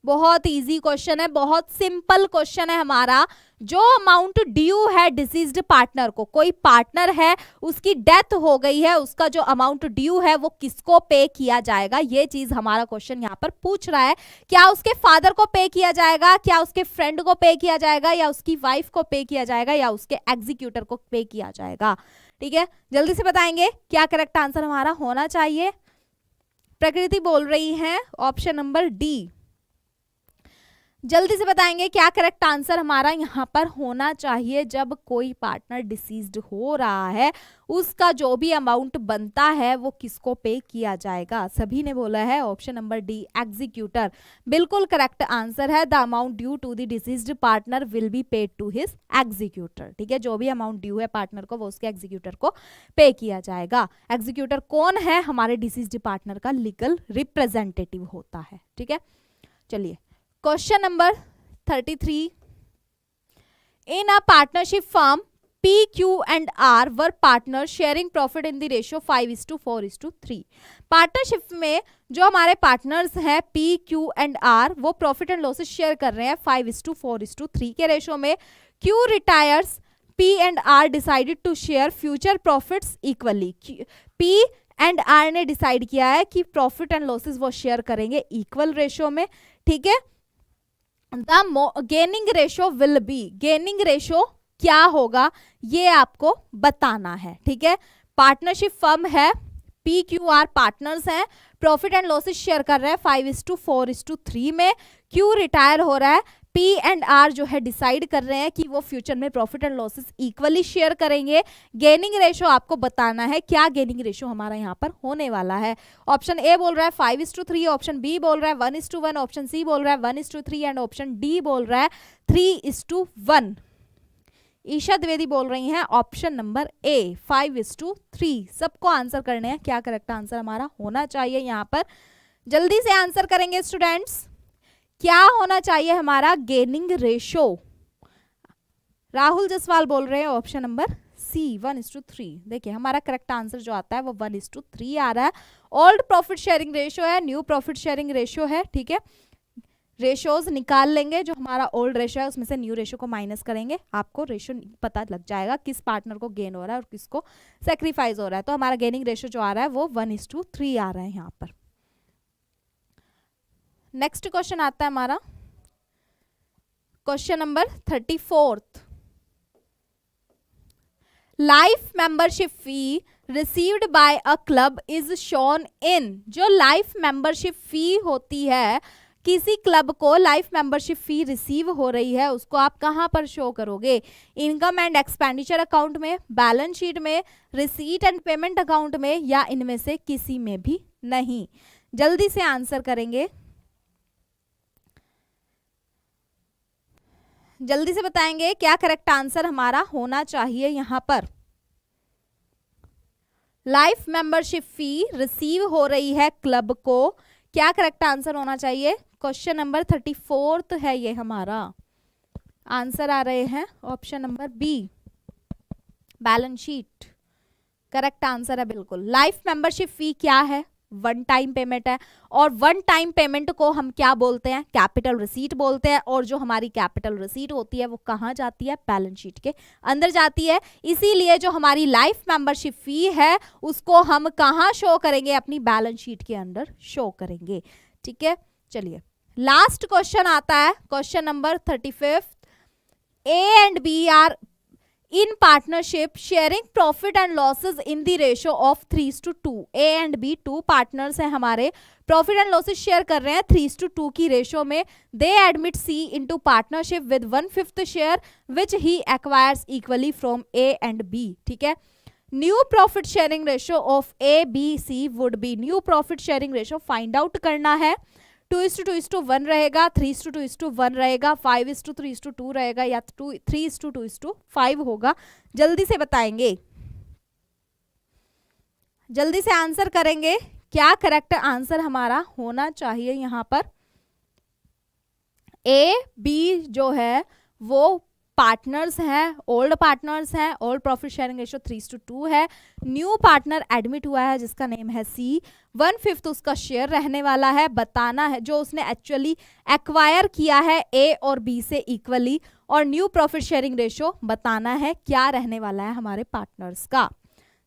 बहुत इजी क्वेश्चन है, बहुत सिंपल क्वेश्चन है हमारा। जो अमाउंट ड्यू है डिसीज्ड पार्टनर को, कोई पार्टनर है उसकी डेथ हो गई है, उसका जो अमाउंट ड्यू है वो किसको पे किया जाएगा, ये चीज हमारा क्वेश्चन यहाँ पर पूछ रहा है। क्या उसके फादर को पे किया जाएगा, क्या उसके फ्रेंड को पे किया जाएगा, या उसकी वाइफ को पे किया जाएगा, या उसके एग्जीक्यूटर को पे किया जाएगा, ठीक है। जल्दी से बताएंगे क्या करेक्ट आंसर हमारा होना चाहिए। प्रकृति बोल रही है ऑप्शन नंबर डी, जल्दी से बताएंगे क्या करेक्ट आंसर हमारा यहाँ पर होना चाहिए। जब कोई पार्टनर डिसीज्ड हो रहा है उसका जो भी अमाउंट बनता है वो किसको पे किया जाएगा, सभी ने बोला है ऑप्शन नंबर डी एग्जीक्यूटर, बिल्कुल करेक्ट आंसर है। The amount due to the deceased partner will be paid to his executor, ठीक है। जो भी अमाउंट ड्यू है पार्टनर को वो उसके एग्जीक्यूटर को पे किया जाएगा। एग्जीक्यूटर कौन है, हमारे डिसीज्ड पार्टनर का लीगल रिप्रेजेंटेटिव होता है, ठीक है। चलिए question number 33, in a partnership firm P, Q and R were partners sharing profit in the ratio 5:4:3। Partnership में जो हमारे पार्टनर्स हैं P, Q and R वो प्रॉफिट एंड लॉसेस शेयर कर रहे हैं 5:4:3 के रेशो में। Q retires, P and R decided to share future profits equally. P and R ने डिसाइड किया है कि प्रॉफिट एंड लॉसेस वो शेयर करेंगे इक्वल रेशो में, ठीक है। The gaining ratio will be, gaining ratio क्या होगा ये आपको बताना है, ठीक है। पार्टनरशिप फर्म है, पी क्यू आर पार्टनर्स हैं, प्रॉफिट एंड लॉसेस शेयर कर रहे हैं 5:4:3 में। क्यू रिटायर हो रहा है, पी एंड आर जो है डिसाइड कर रहे हैं कि वो फ्यूचर में profit and losses equally share करेंगे। गेनिंग रेशो आपको बताना है, क्या गेनिंग रेशो हमारा यहाँ पर होने वाला है। ऑप्शन ए बोल रहा है 5:3, ऑप्शन बी बोल रहा है 1:1, ऑप्शन सी बोल रहा है 1:3 एंड ऑप्शन डी बोल रहा है 3:1। ईशा द्विवेदी बोल रही हैं ऑप्शन नंबर ए 5:3। सबको आंसर करने हैं, क्या करेक्ट आंसर हमारा होना चाहिए यहाँ पर। जल्दी से आंसर करेंगे स्टूडेंट्स, क्या होना चाहिए हमारा गेनिंग रेशो। राहुल जसवाल बोल रहे हैं ऑप्शन नंबर सी 1:3। देखिए हमारा करेक्ट आंसर जो आता है वो 1:3 आ रहा है। ओल्ड प्रॉफिट शेयरिंग रेशो है, न्यू प्रॉफिट शेयरिंग रेशो है, ठीक है। रेशोज निकाल लेंगे, जो हमारा ओल्ड रेशो है उसमें से न्यू रेशो को माइनस करेंगे, आपको रेशो पता लग जाएगा किस पार्टनर को गेन हो रहा है और किसको सेक्रीफाइस हो रहा है। तो हमारा गेनिंग रेशो जो आ रहा है वो 1:3 आ रहा है यहाँ पर। नेक्स्ट क्वेश्चन आता है हमारा question number 34, life membership fee received by a club is shown in. जो लाइफ मेंबरशिप फी होती है, किसी क्लब को लाइफ मेंबरशिप फी रिसीव हो रही है, उसको आप कहां पर शो करोगे? इनकम एंड एक्सपेंडिचर अकाउंट में, बैलेंस शीट में, रिसीट एंड पेमेंट अकाउंट में, या इनमें से किसी में भी नहीं। जल्दी से आंसर करेंगे, जल्दी से बताएंगे क्या करेक्ट आंसर हमारा होना चाहिए यहां पर। लाइफ मेंबरशिप फी रिसीव हो रही है क्लब को, क्या करेक्ट आंसर होना चाहिए? क्वेश्चन नंबर 34 है ये हमारा। आंसर आ रहे हैं option number B, balance sheet. Correct answer है बिल्कुल। लाइफ मेंबरशिप फी क्या है? वन टाइम पेमेंट है, और वन टाइम पेमेंट को हम क्या बोलते हैं? कैपिटल रिसीट बोलते हैं। और जो हमारी कैपिटल रिसीट होती है वो कहाँ जाती है? बैलेंस शीट के अंदर जाती है। इसीलिए जो हमारी लाइफ मेंबरशिप फी है उसको हम कहाँ शो करेंगे? अपनी बैलेंस शीट के अंदर शो करेंगे। ठीक है, चलिए लास्ट क्वेश्चन आता है, question number 35। A and B are in partnership sharing profit and losses in the ratio of 3:2। A and B two partners हैं हमारे, प्रॉफिट एंड लॉसेस शेयर कर रहे हैं 3:2 की रेशियो में। दे admit C into partnership with 1/5 share which he acquires equally from A and B। ठीक है, new profit sharing ratio of A B C would be, new profit sharing ratio find out करना है। 2:2:1 रहेगा, 3:2:1 रहेगा, 5:3:2 रहेगा, या 3:2:5 होगा। जल्दी से बताएंगे, जल्दी से आंसर करेंगे, क्या करेक्ट आंसर हमारा होना चाहिए यहाँ पर? ए बी जो है वो पार्टनर्स हैं, ओल्ड पार्टनर्स हैं, ओल्ड प्रॉफिट शेयरिंग रेशियो 3:2 है। न्यू पार्टनर एडमिट हुआ है जिसका नेम है सी, 1/5 उसका शेयर रहने वाला है, बताना है जो उसने एक्चुअली एक्वायर किया है ए और बी से इक्वली, और न्यू प्रॉफिट शेयरिंग रेशियो बताना है क्या रहने वाला है हमारे पार्टनर्स का।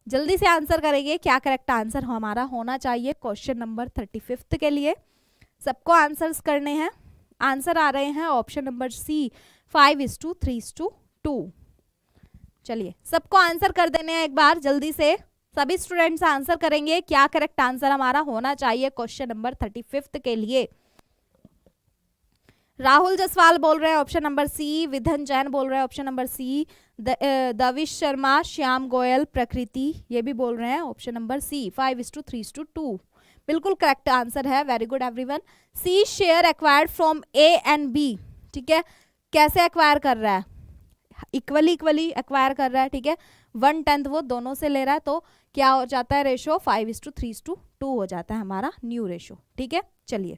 जल्दी से आंसर करेंगे, क्या करेक्ट आंसर हमारा होना चाहिए क्वेश्चन नंबर 35 के लिए। सबको आंसर्स करने हैं, आंसर आ रहे हैं ऑप्शन नंबर सी, 5:3:2। चलिए सबको आंसर कर देने हैं एक बार, जल्दी से सभी स्टूडेंट्स आंसर करेंगे, क्या करेक्ट आंसर हमारा होना चाहिए क्वेश्चन नंबर 35 के लिए। राहुल जसवाल बोल रहे हैं option number C, Vidhan Jain बोल रहे हैं option number C, Davish Sharma, Shyam Goyal, Prakriti ये भी बोल रहे हैं ऑप्शन नंबर सी, 5:3:2 बिल्कुल करेक्ट आंसर है। Very good everyone. C share acquired from A and B. ठीक है, कैसे एक्वायर कर रहा है? इक्वली एक्वायर कर रहा है। ठीक है, 1/10 वो दोनों से ले रहा है, तो क्या हो जाता है रेशो? 5:3:2 हो जाता है हमारा न्यू रेशो। ठीक है, चलिए